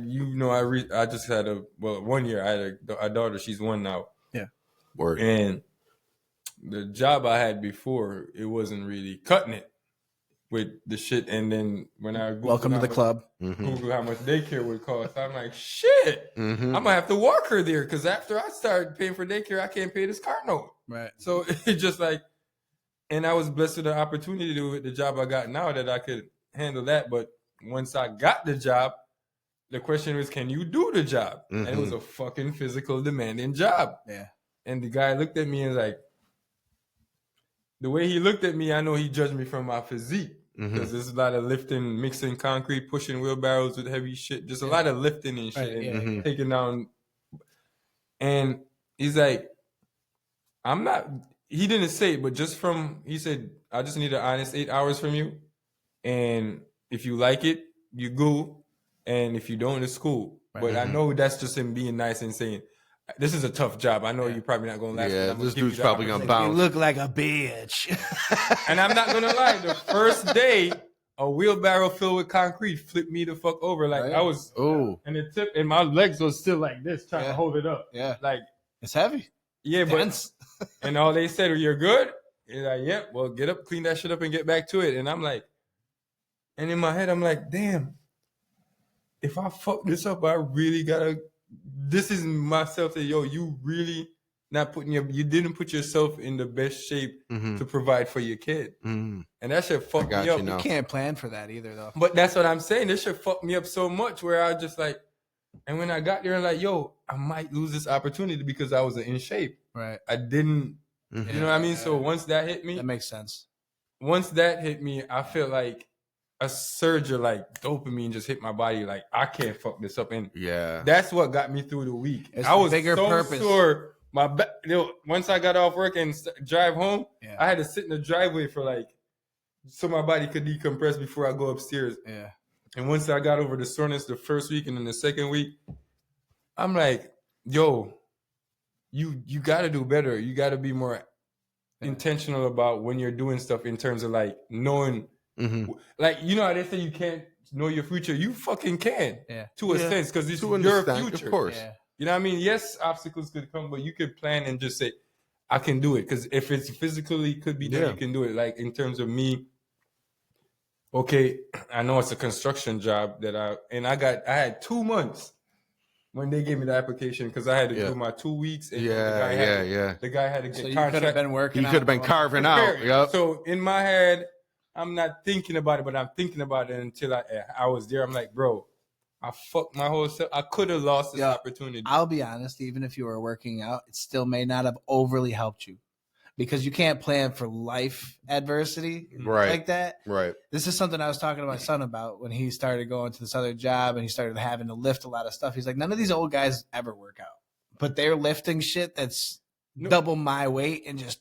just had 1 year I had a daughter. She's 1 now. Word. And the job I had before, it wasn't really cutting it with the shit. And then when I Googled Welcome to how the much- club. Google how much daycare would cost, I'm like, shit, Mm-hmm. I'm gonna have to walk her there, because after I started paying for daycare, I can't pay this car note. Right. So it's just like, and I was blessed with the opportunity with the job I got now that I could handle that. But once I got the job, the question was, can you do the job? And it was a fucking physical demanding job. Yeah. And the guy looked at me and was like, the way he looked at me, I know he judged me from my physique. Because there's a lot of lifting, mixing concrete, pushing wheelbarrows with heavy shit. Just a lot of lifting and shit, Right, and yeah. taking down. And he's like, I'm not. He didn't say it, but he said, I just need an honest 8 hours from you, and if you like it, you go, and if you don't, it's cool. Right. But I know that's just him being nice and saying, this is a tough job. I know you're probably not gonna last. Yeah, but I'm gonna this give you dude's the probably gonna opportunity." You look like a bitch. And I'm not gonna lie, the first day, a wheelbarrow filled with concrete flipped me the fuck over. Like Right. I was, Oh, and the tip, and my legs was still like this, trying to Yeah. hold it up. Yeah. Like, It's heavy. yeah, but Dense. and all they said, "You're good." And like, yep. Well, get up, clean that shit up, and get back to it. And I'm like, and in my head, I'm like, damn. If I fuck this up, I really gotta. This is myself. That yo, you really not putting you didn't put yourself in the best shape to provide for your kid, and that shit fucked got me you up. now. You can't plan for that either, though. But that's what I'm saying. This shit fucked me up so much where I just like, and when I got there, I'm like, yo, I might lose this opportunity because I was in shape. Right. I didn't, you know what I mean? So once that hit me, That makes sense. I felt like a surge of like dopamine just hit my body. Like, I can't fuck this up. And yeah. that's what got me through the week. It's I the was bigger so purpose. sore. Once I got off work and drive home, Yeah. I had to sit in the driveway for like, so my body could decompress before I go upstairs. Yeah. And once I got over the soreness the first week and then the second week, I'm like, yo, you got to do better. You got to be more intentional about when you're doing stuff in terms of like knowing, like, you know how they say you can't know your future? You fucking can, Yeah. to a Yeah. sense, because it's To your understand, future. of course. Yeah. You know what I mean? Yes, obstacles could come, but you could plan and just say, I can do it. Because if it's physically could be done, Yeah. you can do it. Like in terms of me, okay, I know it's a construction job I had 2 months when they gave me the application because I had to Yeah. do my 2 weeks. And Yeah. the guy had to get So you could contract. have been working. You could have been carving out. prepared. Yep. So in my head, I'm not thinking about it, but I'm thinking about it until I was there. I'm like, bro, I fucked my whole self. I could have lost this Yeah. opportunity. I'll be honest, even if you were working out, it still may not have overly helped you because you can't plan for life adversity Right. like that. Right. This is something I was talking to my son about when he started going to this other job and he started having to lift a lot of stuff. He's like, none of these old guys ever work out, but they're lifting shit that's double my weight and just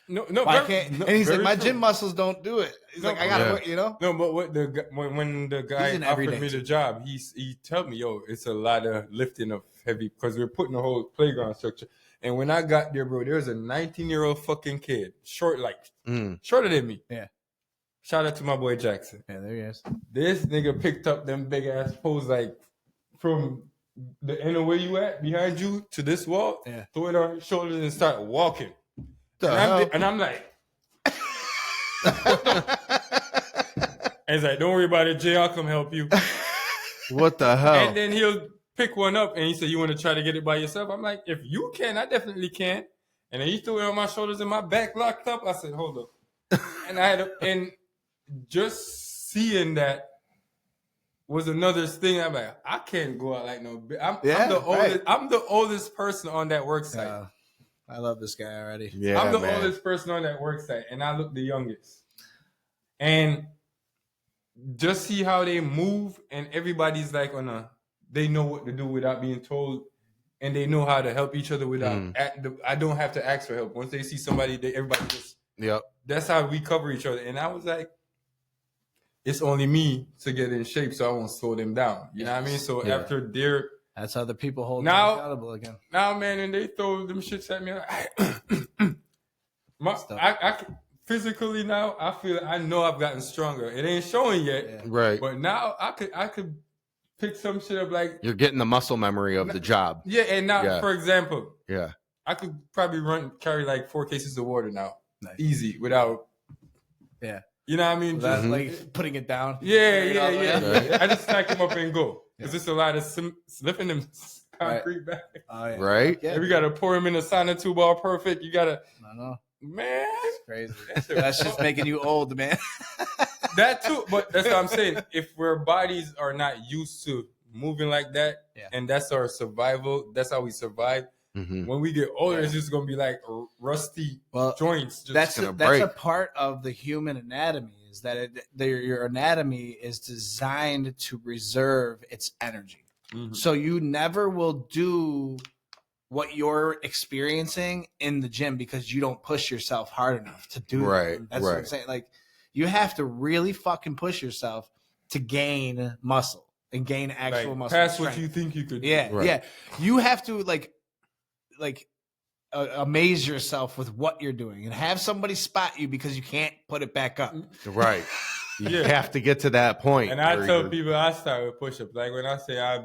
No, why very- can't? no, And he's like, very my true. gym muscles don't do it. He's No, like, I gotta yeah. work, you know. No, but when the guy He's an offered everyday me the dude. job, he told me, yo, it's a lot of lifting of heavy because we're putting the whole playground structure. And when I got there, bro, there was a 19-year-old fucking kid, shorter than me. Yeah. Shout out to my boy Jackson. Yeah, there he is. This nigga picked up them big ass poles like from the end of where you at behind you to this wall, Yeah. throw it on his shoulders and start walking. The And hell? I'm like, and he's like, don't worry about it, Jay, I'll come help you. What the hell? And then he'll pick one up, and he said, "You want to try to get it by yourself?" I'm like, "If you can, I definitely can." And then he threw it on my shoulders and my back locked up. I said, "Hold up," and and just seeing that was another thing. I'm like, I can't go out like no. I'm the oldest. right. I'm the oldest person on that work site. I love this guy already. Yeah, I'm the man. oldest person on that work site, and I look the youngest. And just see how they move, and everybody's like they know what to do without being told, and they know how to help each other without. I don't have to ask for help. Once they see somebody, everybody just. Yep. That's how we cover each other. And I was like, it's only me to get in shape, so I won't slow them down. You know what I mean? So after their. That's how the people hold now, them accountable again. Now, man, and they throw them shits at me. I physically now, I know I've gotten stronger. It ain't showing yet, Right. But now I could pick some shit up like You're getting the muscle memory of the job. yeah. And now, for example, I could probably carry like 4 cases of water now, easy without. Yeah. You know what I mean? Just like putting it down. Yeah. I just stack them up and go. Because it's a lot of lifting them concrete back. Oh, yeah. Right? Yeah. We got to pour them in a sauna tube all perfect. You got to. I know. Man. It's crazy. That's just making you old, man. That too. But that's what I'm saying. If our bodies are not used to moving like that, and that's our survival, that's how we survive. Mm-hmm. When we get older, it's just going to be like rusty joints. That's a part of the human anatomy is that your anatomy is designed to reserve its energy. Mm-hmm. So you never will do what you're experiencing in the gym because you don't push yourself hard enough to do that. That's what I'm saying. Like you have to really fucking push yourself to gain muscle and gain actual muscle. Past what you think you could do. Yeah. You have to amaze yourself with what you're doing and have somebody spot you because you can't put it back up. Right. You have to get to that point. And I tell people I start with push-ups. Like when I say I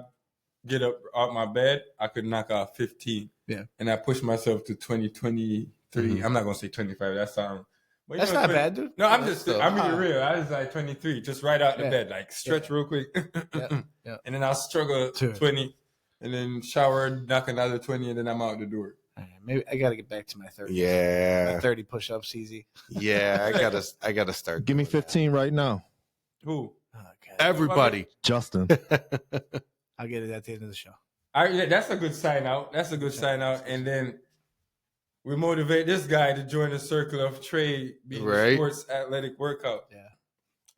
get up out my bed, I could knock out 15. Yeah. And I push myself to 20, 23. Mm-hmm. I'm not going to say 25. That's not bad, dude. No, I'm being real. I was like 23, just right out the bed, like stretch real quick. And then I'll struggle 20 and then shower, knock another 20, and then I'm out the door. Maybe I got to get back to my 30. Yeah. My 30 push-ups easy. Yeah, I gotta start. Give me 15 right now. Who? Oh, God. Everybody. Justin. I'll get it at the end of the show. That's a good sign out. And then we motivate this guy to join the circle of Trey being a sports athletic workout. Yeah.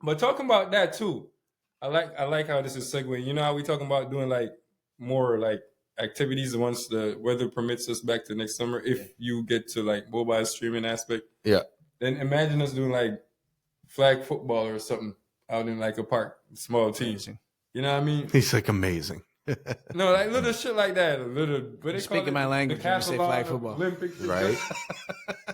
But talking about that too, I like how this is segueing. You know how we talking about doing like more like activities once the weather permits us back to next summer, if you get to like mobile streaming aspect. Yeah. Then imagine us doing like flag football or something out in like a park, small teams. You know what I mean? He's like amazing. No, like little shit like that. Speaking my language when you say flag football. Olympics, right?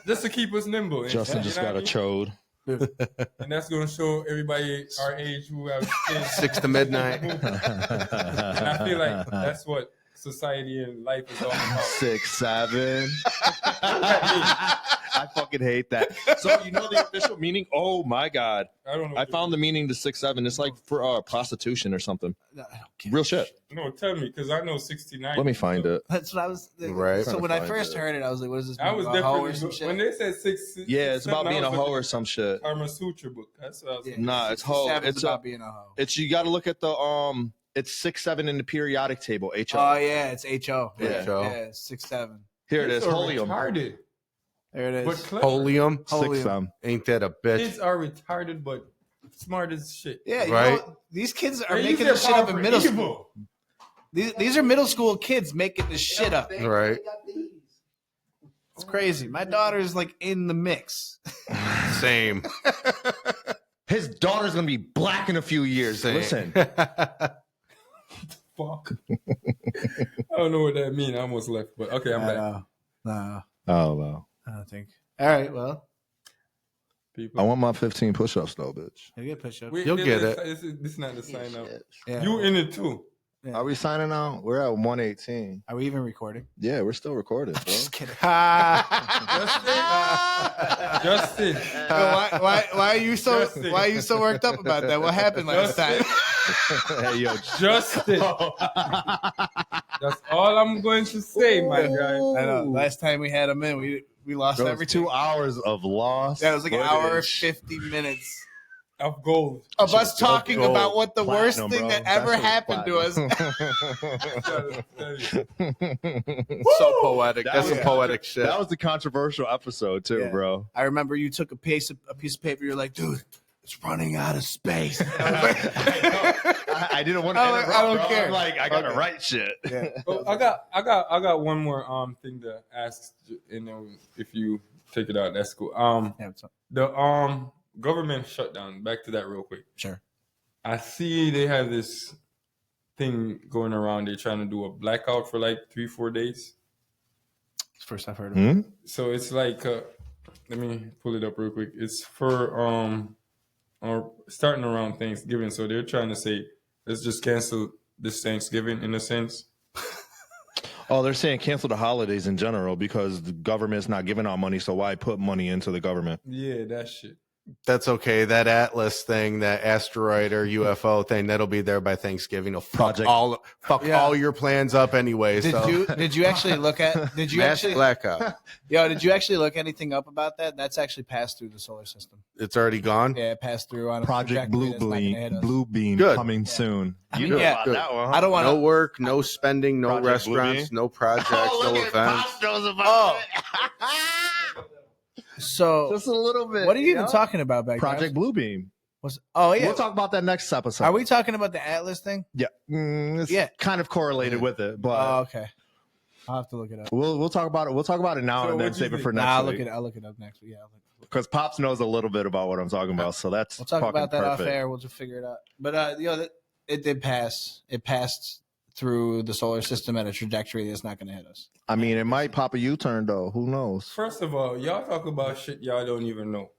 Just to keep us nimble. Justin just got a chode. And that's going to show everybody our age who have kids. 6 to midnight. And I feel like that's what society and life is all about. 6, 7. I fucking hate that. So you know the official meaning? Oh my God. I don't know. I found the meaning to 6, 7. It's like for prostitution or something. No, I don't care. Real shit. No, tell me, because I know 69. Let me find it. That's what I was. Right. So when I first heard it, I was like, "What is this?" I was definitely when they said 6. Yeah, it's about being a hoe or some shit. Karma Sutra book. That's what I was. Nah, it's hoe. It's about being a hoe. It's you got to look at the It's 6, 7 in the periodic table. HO. Oh yeah, it's HO. Yeah, 6, 7. Here it is. Holium. Retarded. There it is. Holium. 6, 7. Ain't that a bitch? Kids are retarded, but smart as shit. Yeah, you right. know, these kids are making this shit up in middle school. These are middle school kids making this shit up. Right. It's crazy. My daughter's like in the mix. Same. His daughter's gonna be black in a few years. Same. Listen. Fuck. I don't know what that means. I almost left, but okay, I'm back. No. Oh wow. I don't think. All right, well. I want my 15 push-ups though, bitch. You get push-ups. You'll get it. This is not the sign out. Yeah. You in it too. Yeah. Are we signing out? We're at 118. Are we even recording? Yeah, we're still recording, bro. Just kidding. Justin. Why are you so worked up about that? What happened last time? Hey, yo, Justin. That's all I'm going to say, my guy. I know. Last time we had him in, we lost Those everything. 2 hours of loss. Yeah, it was like an hour and footage. 50 minutes Of gold. of us talking gold. about what the worst Platinum, thing bro. that That ever shit was happened to us. So poetic. That That's was- some poetic shit. That was the controversial episode too, Yeah. bro. I remember you took a piece of paper. You're like, dude, it's running out of space. I didn't want to I don't- interrupt. I don't bro. care. I'm like, I gotta Okay. write shit. Yeah. Oh, I got one more thing to ask, and then if you take it out, that's cool. Yeah, what's up? The government shutdown. Back to that real quick. Sure. I see they have this thing going around. They're trying to do a blackout for like 3-4 days. It's the first I've heard of it. So it's like, let me pull it up real quick. It's for starting around Thanksgiving. So they're trying to say, let's just cancel this Thanksgiving in a sense. Oh, they're saying cancel the holidays in general because the government's not giving out money. So why put money into the government? Yeah, that shit. That's okay. That Atlas thing, that asteroid or UFO thing, that'll be there by Thanksgiving. It'll fuck Project- all your plans up anyway. Did you actually look at? Did you Mass actually? blackout. Did you actually look anything up about that? That's actually passed through the solar system. It's already gone. Yeah, it passed through on a Project trajectory Blue that's not gonna hit Beam, us. Blue Beam Good. coming soon. I You mean, know yeah, about good. that one? I don't want No to. work, no spending, no Project Blue restaurants, Beam? no projects, no events. Oh. So, Just a little bit. what are you even yeah. talking about back Project Blue Beam. Oh yeah. We'll talk about that next episode. Are we talking about the Atlas thing? Yeah, it's Yeah. kind of correlated with it, but Oh, okay. I'll have to look it up. we'll talk about it. We'll talk about it now So and then what do you save it think? for Nah, next I'll look week. it. I'll look it up next week. Yeah, Because Pops knows a little bit about what I'm talking about, so that's we'll talk fucking about that off perfect. air. We'll just figure it out. But it did pass. It passed through the solar system at a trajectory that's not going to hit us. I mean, it might pop a U-turn though. Who knows? First of all, y'all talk about shit y'all don't even know.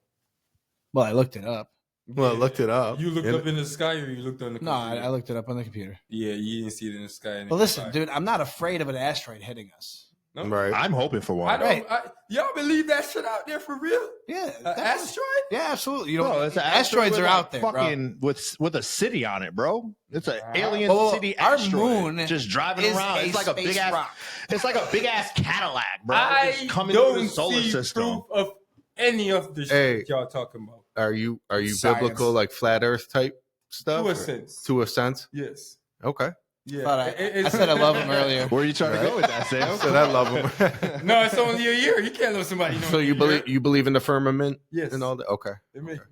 Well, I looked it up. Well, I looked it up. You looked And- up in the sky, or you looked on the No, computer? I looked it up on the computer. Yeah, you didn't see it in the sky. Well, listen, dude, I'm not afraid of an asteroid hitting us. No? Right. I'm hoping for one. I don't. Right. Y'all believe that shit out there for real? Yeah, An definitely. asteroid? Yeah, absolutely. You know, Bro, it's an asteroids with are like out there, bro. fucking with a city on it, bro. It's an alien Well, city our asteroid moon just driving is around. a It's like a space big ass. rock. It's like a big ass Cadillac, bro. I just coming through the don't solar see system. proof of any of the Hey. shit y'all talking about. Are you Science. biblical, like flat Earth type stuff? To a or- sense. To a sense. Yes. Okay. Yeah. Thought I said I love him earlier. Where are you trying to go with that, Sam? So I love them. No, it's only a year. You can't love somebody. So you believe in the firmament Yes. and all that? Okay.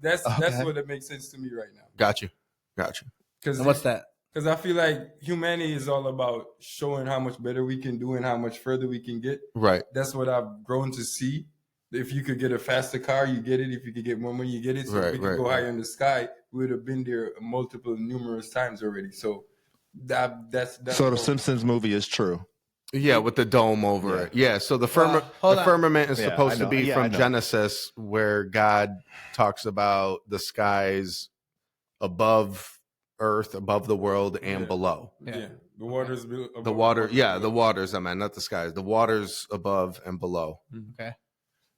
That's Okay. what it makes sense to me right now. Got you. Because And what's that? I feel like humanity is all about showing how much better we can do and how much further we can get. Right. That's what I've grown to see. If you could get a faster car, you get it. If you could get more money, you get it. So if we could go higher in the sky, we would have been there numerous times already. So that's So the Simpsons movie is true. Yeah, with the dome over it. Yeah. So the hold on. firmament is Yeah, supposed I to know. be Yeah, I from know. Genesis, where God talks about the skies above Earth, above the world, and Yeah. below. Yeah. The waters. The water, yeah, the waters. I meant not the skies. The waters above and below. Okay.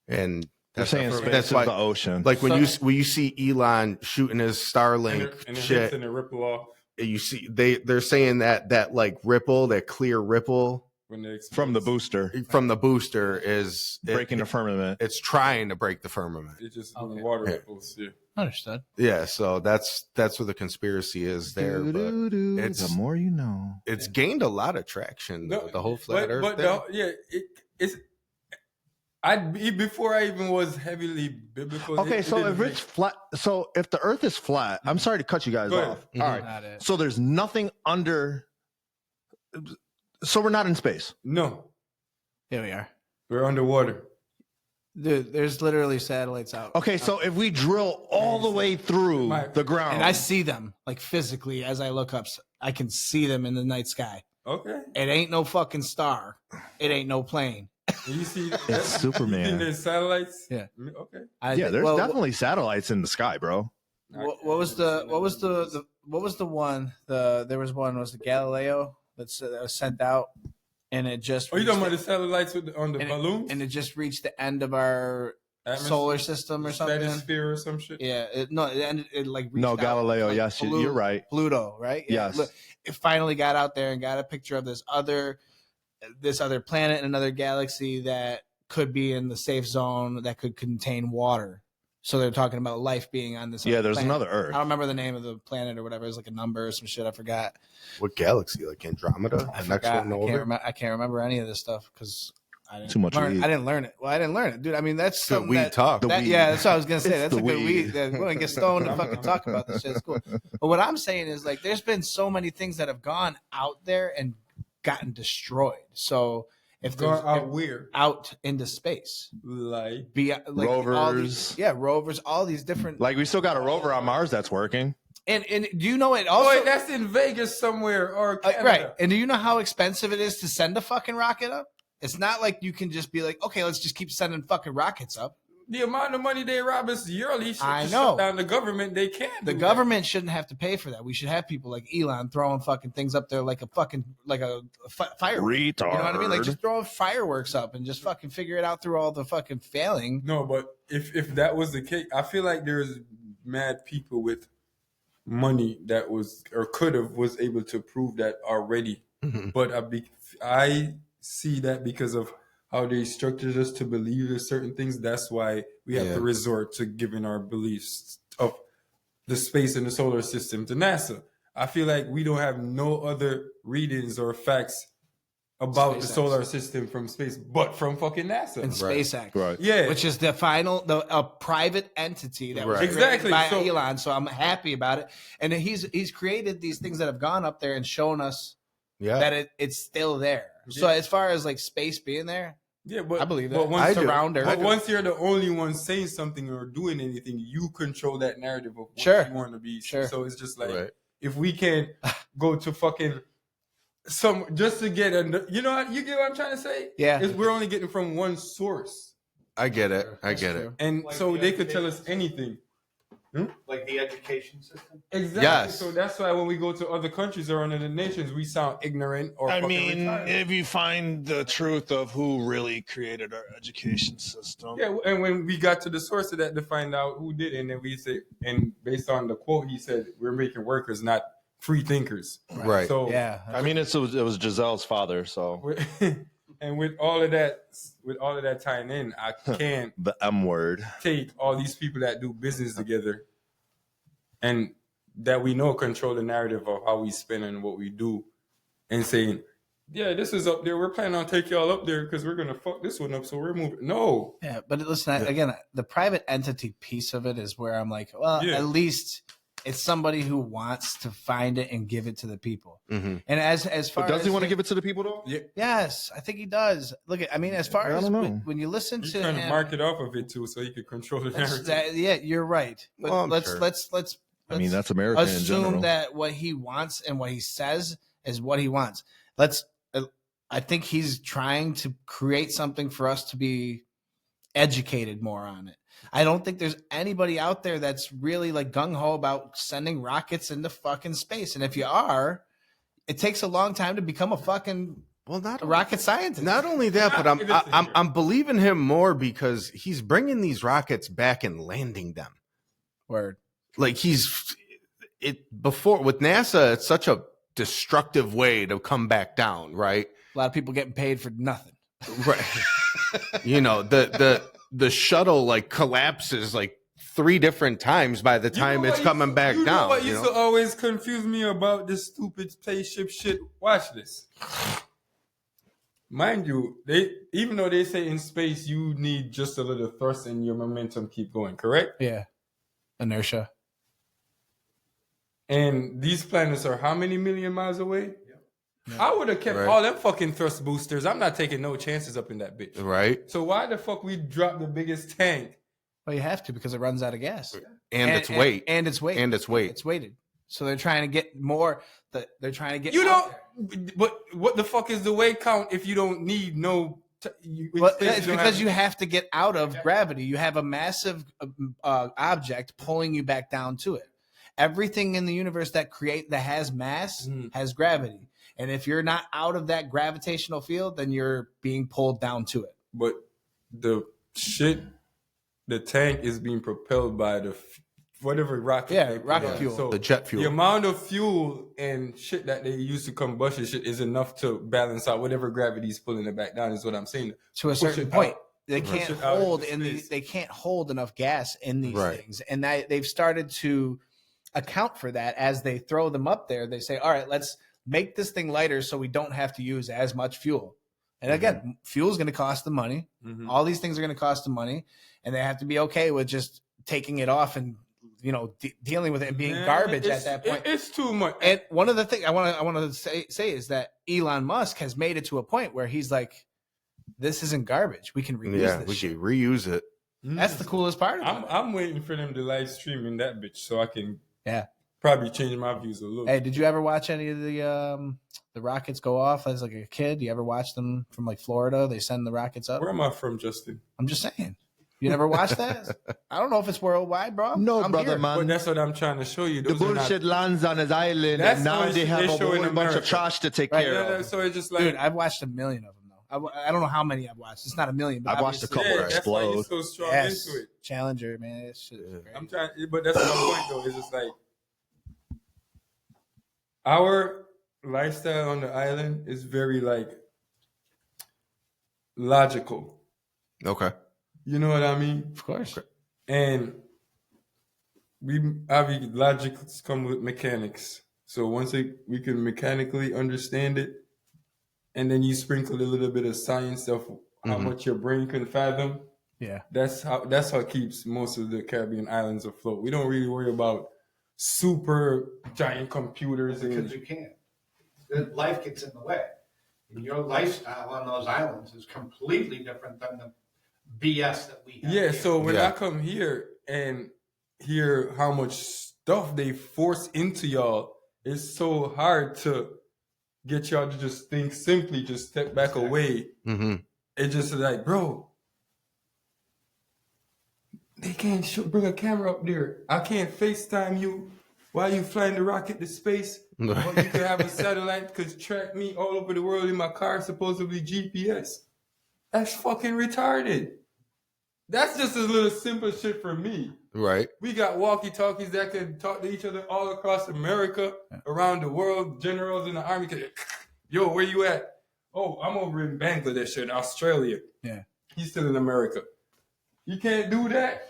And They're that's saying space that's is why, the ocean. like when you see Elon shooting his Starlink and it shit, hits and it ripple off you see they're saying that like ripple, that clear ripple when they explode. From the booster, from the booster is breaking the firmament. It's trying to break the firmament. It just Okay. the water Yeah. ripples. Yeah. Understood. Yeah, so that's where the conspiracy is there. But Doo-doo-doo. it's- The more you know. it's gained a lot of traction. The whole flat Earth but thing. it's. Before I even was heavily biblical. Okay, so if it's flat, so if the Earth is flat, I'm sorry to cut you guys Go ahead. off. All right, Not it. so there's nothing under. So we're not in space. no, Here we are. we're underwater. Dude, there's literally satellites out. Okay, so if we drill all the way through Mike, the ground, And I see them like physically as I look up. I can see them in the night sky. Okay, It ain't no fucking star. It ain't no plane. and you see, It's Superman. You think there's satellites? Yeah. Okay. yeah, there's definitely satellites in the sky, bro. What was the one? There was one. Was the Galileo that was sent out, and it just. Oh, you talking about the reached satellites on the and balloons? and it just reached the end of our solar system or something. Stratosphere or some shit. Yeah, it like reached No, out, Galileo. like, Yes, you're right. Pluto, right? Yeah, Yes. look, it finally got out there and got a picture of this other planet in another galaxy that could be in the safe zone that could contain water. So they're talking about life being on this. Yeah, other there's planet. another Earth. I don't remember the name of the planet or whatever. It was like a number or some shit. I forgot. What galaxy? Like Andromeda? I The next forgot. one over? I can't remember any of this stuff because I didn't Too much learn. weed. I didn't learn it. Well, I didn't learn it, dude. I mean, that's Good something weed that, talk. The that- weed. yeah, that's what I was gonna say. It's That's the a good weed. weed. We're gonna get stoned and fucking talk about this shit. It's cool. But what I'm saying is, like, there's been so many things that have gone out there and gotten destroyed. So if there's where? out into space, Like, like Rovers. rovers, all these different. Like we still got a rover on Mars that's working. And do you know it oh also? wait, that's in Vegas somewhere or Canada. Right. And do you know how expensive it is to send a fucking rocket up? It's not like you can just be like, okay, let's just keep sending fucking rockets up. The amount of money they rob us yearly should I just know. shut down the government. They can't. The do government shouldn't have to pay for that. We should have people like Elon throwing fucking things up there like a firework. You know what I mean? Like just throw fireworks up and just fucking figure it out through all the fucking failing. that. No, but if that was the case, I feel like there's mad people with money that was or could have was able to prove that already. Mhm. But I see that because of how they structured us to believe in certain things. That's why we have to resort to giving our beliefs of the space in the solar system to NASA. I feel like we don't have no other readings or facts about the SpaceX. solar system from space, but from fucking NASA. And SpaceX. Right. Yeah. Which is a private entity that was Right. created Exactly. by So- Elon. So I'm happy about it. And he's created these things that have gone up there and shown us Yeah. that it's still there. So as far as like space being there, Yeah, but I believe that. But once, I do. Surround Earth. but once you're the only one saying something or doing anything, you control that narrative of what Sure. you want to be. Sure. So it's just like Right. if we can go to fucking some just to get you know what, you get what I'm trying to say? Yeah. Is we're only getting from one source, I get it. I That's get it. true. and Like so the they could tell us education anything. Like the education system. Exactly. Yes. So that's why when we go to other countries or other nations, we sound ignorant or I fucking mean, retarded. if you find the truth of who really created our education system. Yeah, and when we got to the source of that to find out who did it, and then we say, and based on the quote, he said, we're making workers, not free thinkers. Right. So, yeah. I mean, it was Giselle's father, so and with all of that tying in, I can't the M word. take all these people that do business together and that we know control the narrative of how we spend and what we do and saying, yeah, this is up there. We're planning on taking y'all up there because we're going to fuck this one up. So we're moving. No. Yeah, but listen, again, the private entity piece of it is where I'm like, well, Yeah. at least it's somebody who wants to find it and give it to the people. Mhm. And as far But does as he want to give it to the people though? Yeah. Yes, I think he does. Look, as far I as don't know. when you listen He's to trying him, to market off of it too so he could control the narrative. yeah, you're right. But Well, I'm let's sure. let's I mean, that's America in assume general. that what he wants and what he says is what he wants. I think he's trying to create something for us to be educated more on it. I don't think there's anybody out there that's really like gung ho about sending rockets into fucking space. And if you are, it takes a long time to become a fucking Well, not rocket scientist. Not only that, but I'm believing him more because he's bringing these rockets back and landing them. Word. Like before with NASA, it's such a destructive way to come back down, right? A lot of people getting paid for nothing. Right. You know, the shuttle like collapses like 3 different times by the time it's coming back you know down. What you used know? to always confuse me about this stupid spaceship shit? Watch this. Mind you, even though they say in space you need just a little thrust and your momentum keep going, correct? Yeah. Inertia. And these planets are how many million miles away? I would have kept Right. all them fucking thrust boosters. I'm not taking no chances up in that bitch. Right. So why the fuck we drop the biggest tank? Well, you have to because it runs out of gas. And its weight. And its weight. And its weight. It's weighted. So they're trying to get more. They're trying to get. You out don't. there. But what the fuck is the weight count if you don't need no? Well, it's because you have to get out of gravity. You have a massive object pulling you back down to it. Everything in the universe that has mass has gravity. And if you're not out of that gravitational field, then you're being pulled down to it. But the shit the tank is being propelled by whatever rocket. Yeah, rocket fuel. So The jet fuel. The amount of fuel and shit that they use to combustion shit is enough to balance out whatever gravity is pulling it back down. Is what I'm saying. To a Push certain it point. out. They Push can't it out hold into space. they can't hold enough gas in these Right. things, and they've started to account for that as they throw them up there. They say, "All right, let's make this thing lighter so we don't have to use as much fuel." And again, fuel is going to cost them money. Mhm. All these things are going to cost them money, and they have to be okay with just taking it off and dealing with it and being Man, garbage at that point. It's too much. And one of the things I want to say is that Elon Musk has made it to a point where he's like, "This isn't garbage. We can reuse Yeah, this we shit." can reuse it. That's the coolest part about it. I'm waiting for them to live stream in that bitch so I can Yeah. probably change my views a little. Hey, did you ever watch any of the rockets go off as like a kid? You ever watch them from like Florida? They send the rockets up. Where am I from, Justin? I'm just saying. You never watched that? I don't know if it's worldwide, bro. No, I'm brother, here. man. But that's what I'm trying to show you. The Those are not- bullshit lands on his island, That's and now what they have they a show in whole bunch of America. trash to take Right, care Yeah, of. so it's just like Dude, I've watched a million of them though. I don't know how many I've watched. It's not a million, but I've watched a obviously- couple yeah, that's why you're explode. so strong Yes, into it. Challenger, man. This shit is Yeah. great. I'm trying, but that's my point though. It's just like our lifestyle on the island is very like logical. Okay. You know what I mean? Of course. And we obviously logic come with mechanics. So once we can mechanically understand it, and then you sprinkle a little bit of science of how much your brain can fathom. Yeah. That's how it keeps most of the Caribbean islands afloat. We don't really worry about super giant computers Because and you can't. The life gets in the way. And your lifestyle on those islands is completely different than the BS that we have. yeah. here. So when Yeah. I come here and hear how much stuff they force into y'all, it's so hard to get y'all to just think simply, just step back away. Mm-hmm. It's just like, bro, they can't bring a camera up there. I can't FaceTime you while you flying the rocket to space. But you can have a satellite could track me all over the world in my car, supposedly GPS. That's fucking retarded. That's just a little simple shit for me. Right. We got walkie-talkies that can talk to each other all across America, around the world. Generals in the army can, yo, where you at? Oh, I'm over in Bangladesh in Australia. Yeah. He's still in America. You can't do that.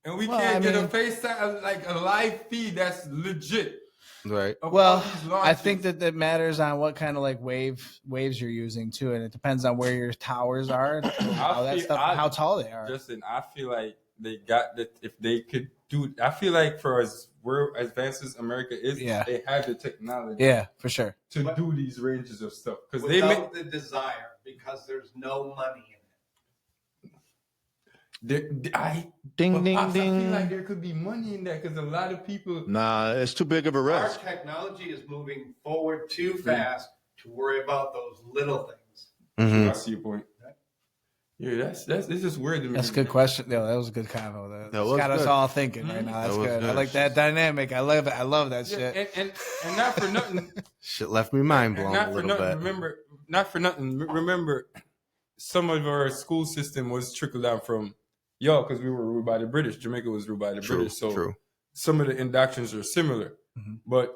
And we Well, can't I get a mean- FaceTime, like a live feed that's legit. Right. of Well, all these I launches. think that matters on what kind of like waves you're using too, and it depends on where your towers are, and how that feel- stuff, how tall they are. Justin, I feel like they got that if they could do. I feel like for as advanced as America is, Yeah. they have the technology Yeah, for sure. to do these ranges of stuff because they make. without the desire, because there's no money in it. Ding, But ding, I feel ding. like there could be money in that because a lot of people. Nah, it's too big of a Our risk. technology is moving forward too fast to worry about those little things. Mm-hmm. I see your point. Yeah, that's it's just weird to me. That's a good question. No, that was a good convo. That That's was got us good. all thinking right now. That That's was good. I good. like that dynamic. I love it. I love that Yeah, shit. and not for nothing. Shit left me mind blown not a for little nothing. bit. Remember, not for nothing. Remember, some of our school system was trickled down from y'all because we were ruled by the British. Jamaica was ruled by the True. British, so True. some of the indoctrines are similar. Mhm. But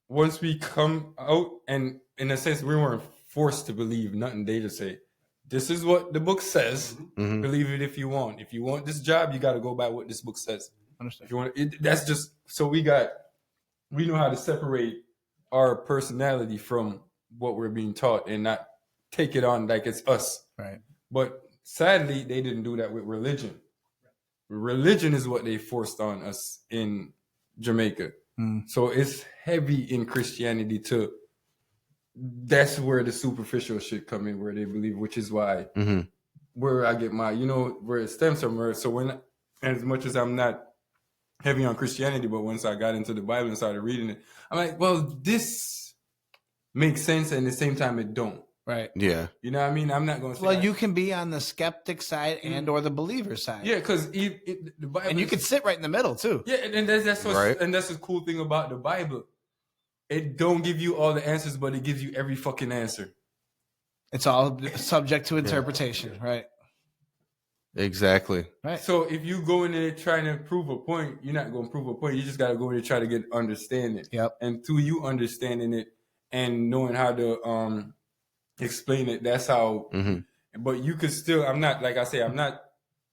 once we come out, and in a sense, we weren't forced to believe nothing. They just say, "This is what the book says. Mm-hmm. Believe it if you want. If you want this job, you got to go by what this book says. Understand. If you want, that's just so we know how to separate our personality from what we're being taught and not take it on like it's us. Right. But sadly, they didn't do that with religion. Religion is what they forced on us in Jamaica. Mm. So it's heavy in Christianity too. That's where the superficial shit come in, where they believe, which is why Mm-hmm. where I get my, where it stems from. So when, as much as I'm not heavy on Christianity, but once I got into the Bible and started reading it, I'm like, well, this makes sense, and at the same time, it don't. Right. Yeah. You know what I mean? I'm not going to say. Well, you can be on the skeptic side and or the believer side. yeah, because the Bible, And you can sit right in the middle too. yeah, and that's what's, Right. and that's the cool thing about the Bible. It don't give you all the answers, but it gives you every fucking answer. It's all subject to interpretation, right? Exactly. Right. So if you go in there trying to prove a point, you're not going to prove a point. You just got to go in there try to get understanding. Yep. And through you understanding it and knowing how to explain it, that's how. Mm-hmm. But you could still. I'm not, like I say, I'm not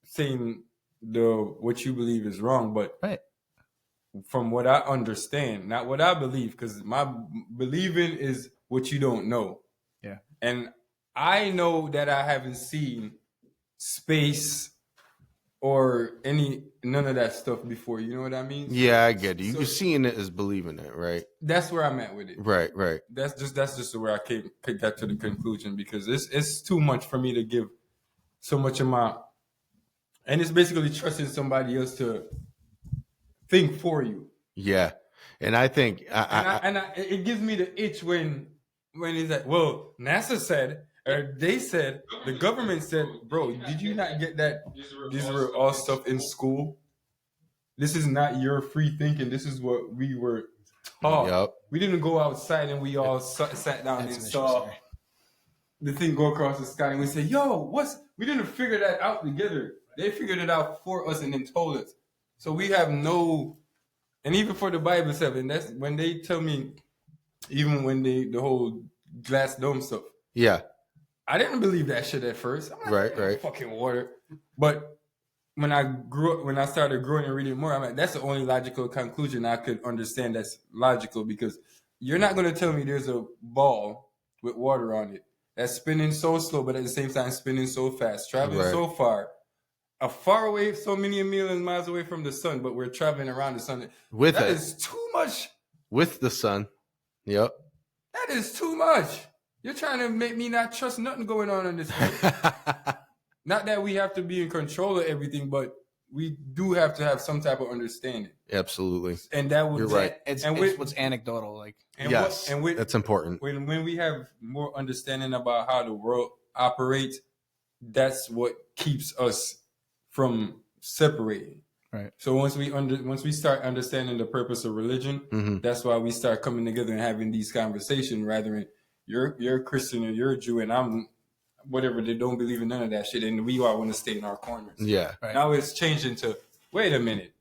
saying what you believe is wrong, but Right. from what I understand, not what I believe, because my believing is what you don't know. Yeah. And I know that I haven't seen space or none of that stuff before. You know what I mean? Yeah, I get it. So- You're seeing it as believing it, right? That's where I'm at with it. Right. That's just where I got to the conclusion, because it's too much for me to give so much of my, and it's basically trusting somebody else to think for you. Yeah. And I think It gives me the itch when it's like, well, NASA said, or they said, the government said, bro, did you not get that? These were all stuff in school. This is not your free thinking. This is what we were taught. Yep. We didn't go outside and we all sat down and saw the thing go across the sky and we said, yo, we didn't figure that out together. They figured it out for us and then told us. So we have no, and even for the Bible stuff, and that's when they tell me, even when the whole glass dome stuff, yeah. I didn't believe that shit at first. I'm like, Right. fucking water. But when I started growing and reading more, I'm like, that's the only logical conclusion I could understand that's logical, because you're not going to tell me there's a ball with water on it that's spinning so slow, but at the same time spinning so fast, traveling so far away, so many million miles away from the sun, but we're traveling around the sun. That is too much. With the sun. Yep. That is too much. You're trying to make me not trust nothing going on in this thing. Not that we have to be in control of everything, but we do have to have some type of understanding. Absolutely. And that would, you're right. It's what's anecdotal, like. And yes, that's important. When we have more understanding about how the world operates, that's what keeps us from separating. Right. So once we start understanding the purpose of religion, that's why we start coming together and having these conversations, rather than you're a Christian or you're a Jew and I'm whatever. They don't believe in none of that shit, and we all want to stay in our corners. Yeah. Right. Now it's changing to, wait a minute.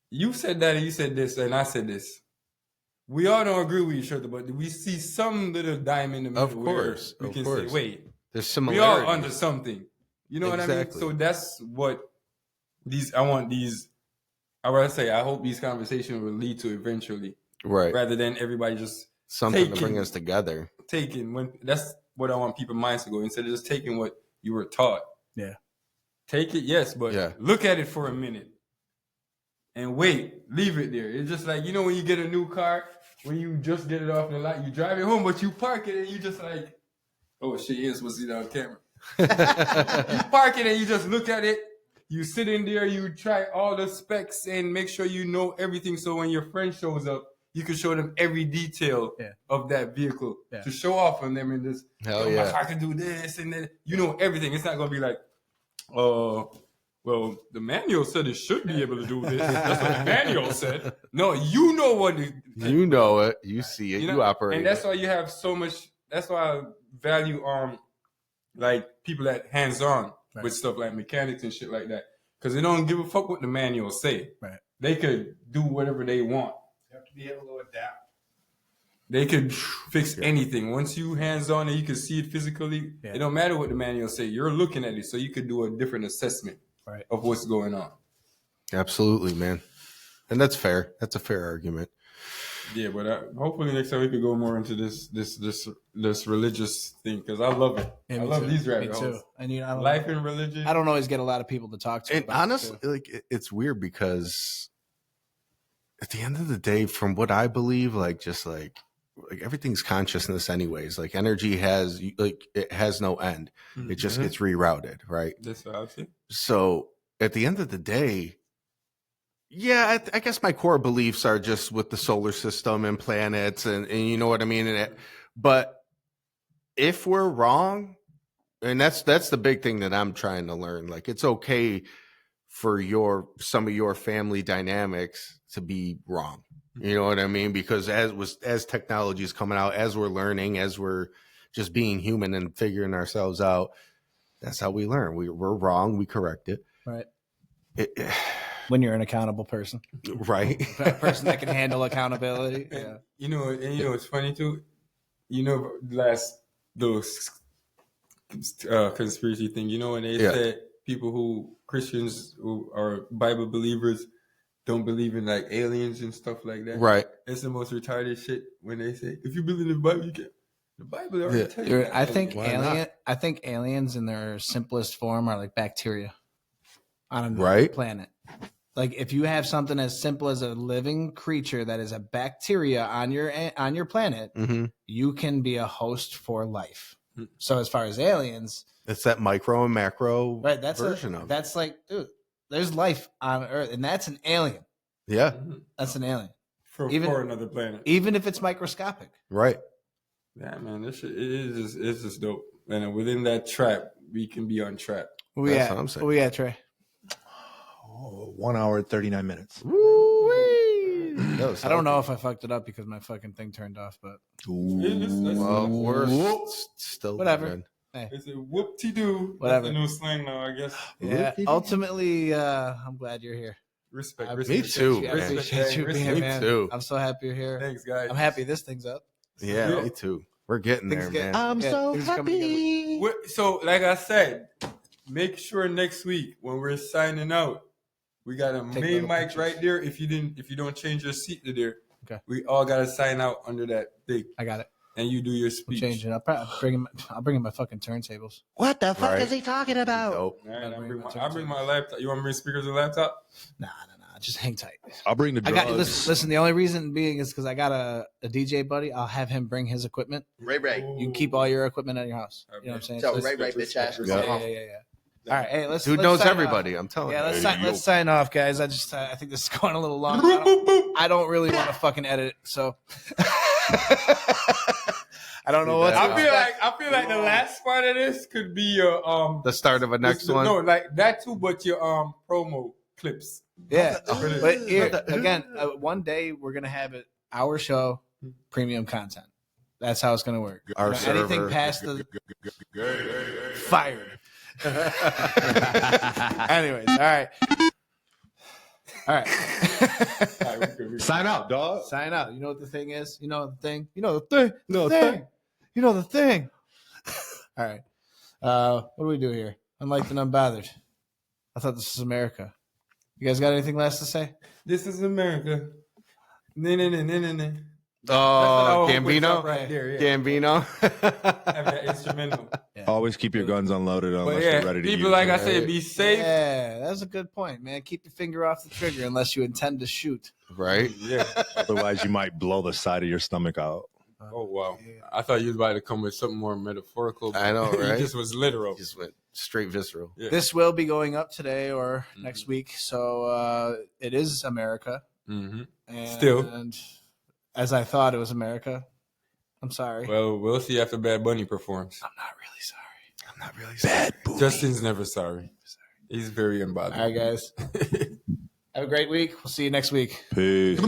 You said that and you said this and I said this. We all don't agree with each other, but we see some little dime in the middle. Of course. We can say, wait, there's we similarities. all under something. You know what I mean? So that's what I hope these conversations will lead to eventually. Right. Rather than everybody just something to bring us together. That's what I want people's minds to go, instead of just taking what you were taught. Yeah. Take it, yes, but look at it for a minute. And wait, leave it there. It's just like, when you get a new car, when you just get it off the lot, you drive it home, but you park it and you just like, oh shit, you're supposed to see that on camera. You park it and you just look at it. You sit in there, you try all the specs and make sure you know everything. So when your friend shows up, you can show them every detail of that vehicle to show off on them, and this. I can do this, and then everything. It's not gonna be like, well, the manual said it should be able to do this. That's what the manual said. No, you know what. You know it. You see it. You operate. And that's why you have so much. That's why I value like people that hands-on with stuff like mechanics and shit like that, because they don't give a fuck what the manual say. Right. They could do whatever they want. You have to be able to adapt. They could fix anything. Once you hands-on and you can see it physically, it don't matter what the manual say. You're looking at it, so you could do a different assessment of what's going on. Absolutely, man. And that's fair. That's a fair argument. Yeah, but hopefully next time we could go more into this religious thing, because I love it. Yeah, I love these rabbit Me holes. too. And Life and religion. I don't always get a lot of people to talk to. And honestly, it's weird because at the end of the day, from what I believe, like everything's consciousness anyways. Like energy it has no end. It just gets rerouted, right? That's what I see. So at the end of the day, yeah, I guess my core beliefs are just with the solar system and planets and you know what I mean? But if we're wrong, and that's the big thing that I'm trying to learn. Like, it's okay for some of your family dynamics to be wrong. You know what I mean? Because as technology is coming out, as we're learning, as we're just being human and figuring ourselves out, That's how we learn. We're wrong. We correct it. Right. It When you're an accountable person, right. a person that can handle accountability. And, Yeah. you know, it's funny too. You know, those conspiracy thing. You know, when they said Christians who are Bible believers don't believe in like aliens and stuff like that. Right. It's the most retarded shit when they say if you believe in the Bible, you can. The Bible already tell you. I think Why not? I think aliens in their simplest form are like bacteria on another Right. planet. Like if you have something as simple as a living creature that is a bacteria on your planet, Mm-hmm. you can be a host for life. Hmm. So as far as aliens, It's that micro and macro right? That's version of it. that's like, dude, there's life on Earth, and that's an alien. Yeah. That's an alien, for another planet. even if it's microscopic. Right. Yeah, man, this shit it's just dope. And within that trap, we can be untrapped. Where we That's at? what I'm saying. Where we at, Trey? 1 hour and 39 minutes. Woo-wee. That was I don't know healthy. if I fucked it up because my fucking thing turned off, but Well, we're still Whatever. good. It's a whoop-de-doo. Whatever. That's the new slang now, I guess. yeah. Ultimately, I'm glad you're here. Respect. I respect. Me too, I man. appreciate you being here, Me man. too. I'm so happy you're here. Thanks, guys. I'm happy this thing's up. Yeah, me too. We're getting Things there, get- man. I'm Yeah, so things are coming happy. So, like I said, make sure next week when we're signing out, we got a Take main little mic pictures. right there. If you don't change your seat to there, Okay. we all gotta sign out under that thing, I got it. and you do your We'll speech. change it. I'll bring in my fucking turntables. What the fuck Right. is he talking about? Dope. All right, I'll I'll bring my laptop. You want me to bring speakers and laptop? Nah. Just hang tight. I'll bring the I drugs. got listen. The only reason being is because I got a DJ buddy. I'll have him bring his equipment. Ray. You can keep all your equipment at your house. You know what I'm saying? So let's- Ray, bitch ass. yeah. All right, hey, let's. Dude let's knows sign everybody. off. I'm telling Yeah, you. let's sign off, guys. I think this is going a little long. I don't really want to fucking edit it, so I don't know what. I I feel like the last part of this could be your The start of a next one. No, like that too, but your promo clips. Yeah, For this. but here again, one day we're gonna have it our show, premium content. That's how it's gonna work. Our Anything server. past the fired. Anyways, all right. Sign out, dog. Sign out. You know what the thing is? You know the thing? You know the thing? No, thing. You know the thing. All right. What do we do here? Unliked and unbothered. I thought this was America. You guys got anything last to say? This is America. No. Oh, That's what I Gambino. hope right there. Yeah. Gambino. Have that instrumental. Always keep your guns unloaded But unless yeah, you're ready to people use like them. I said, be safe. Yeah, that's a good point, man. Keep your finger off the trigger unless you intend to shoot. Right. Yeah. Otherwise, you might blow the side of your stomach out. Oh wow. I thought you was about to come with something more metaphorical. I know, right? It just was literal. Just went straight visceral. Yeah. This will be going up today or next week, so it is America. Mm-hmm. And Still. as I thought it was America. I'm sorry. Well, we'll see after Bad Bunny performs. I'm not really sorry. I'm not really bad. Justin's never sorry. He's very unbothered. All right, guys. Have a great week. We'll see you next week. Peace.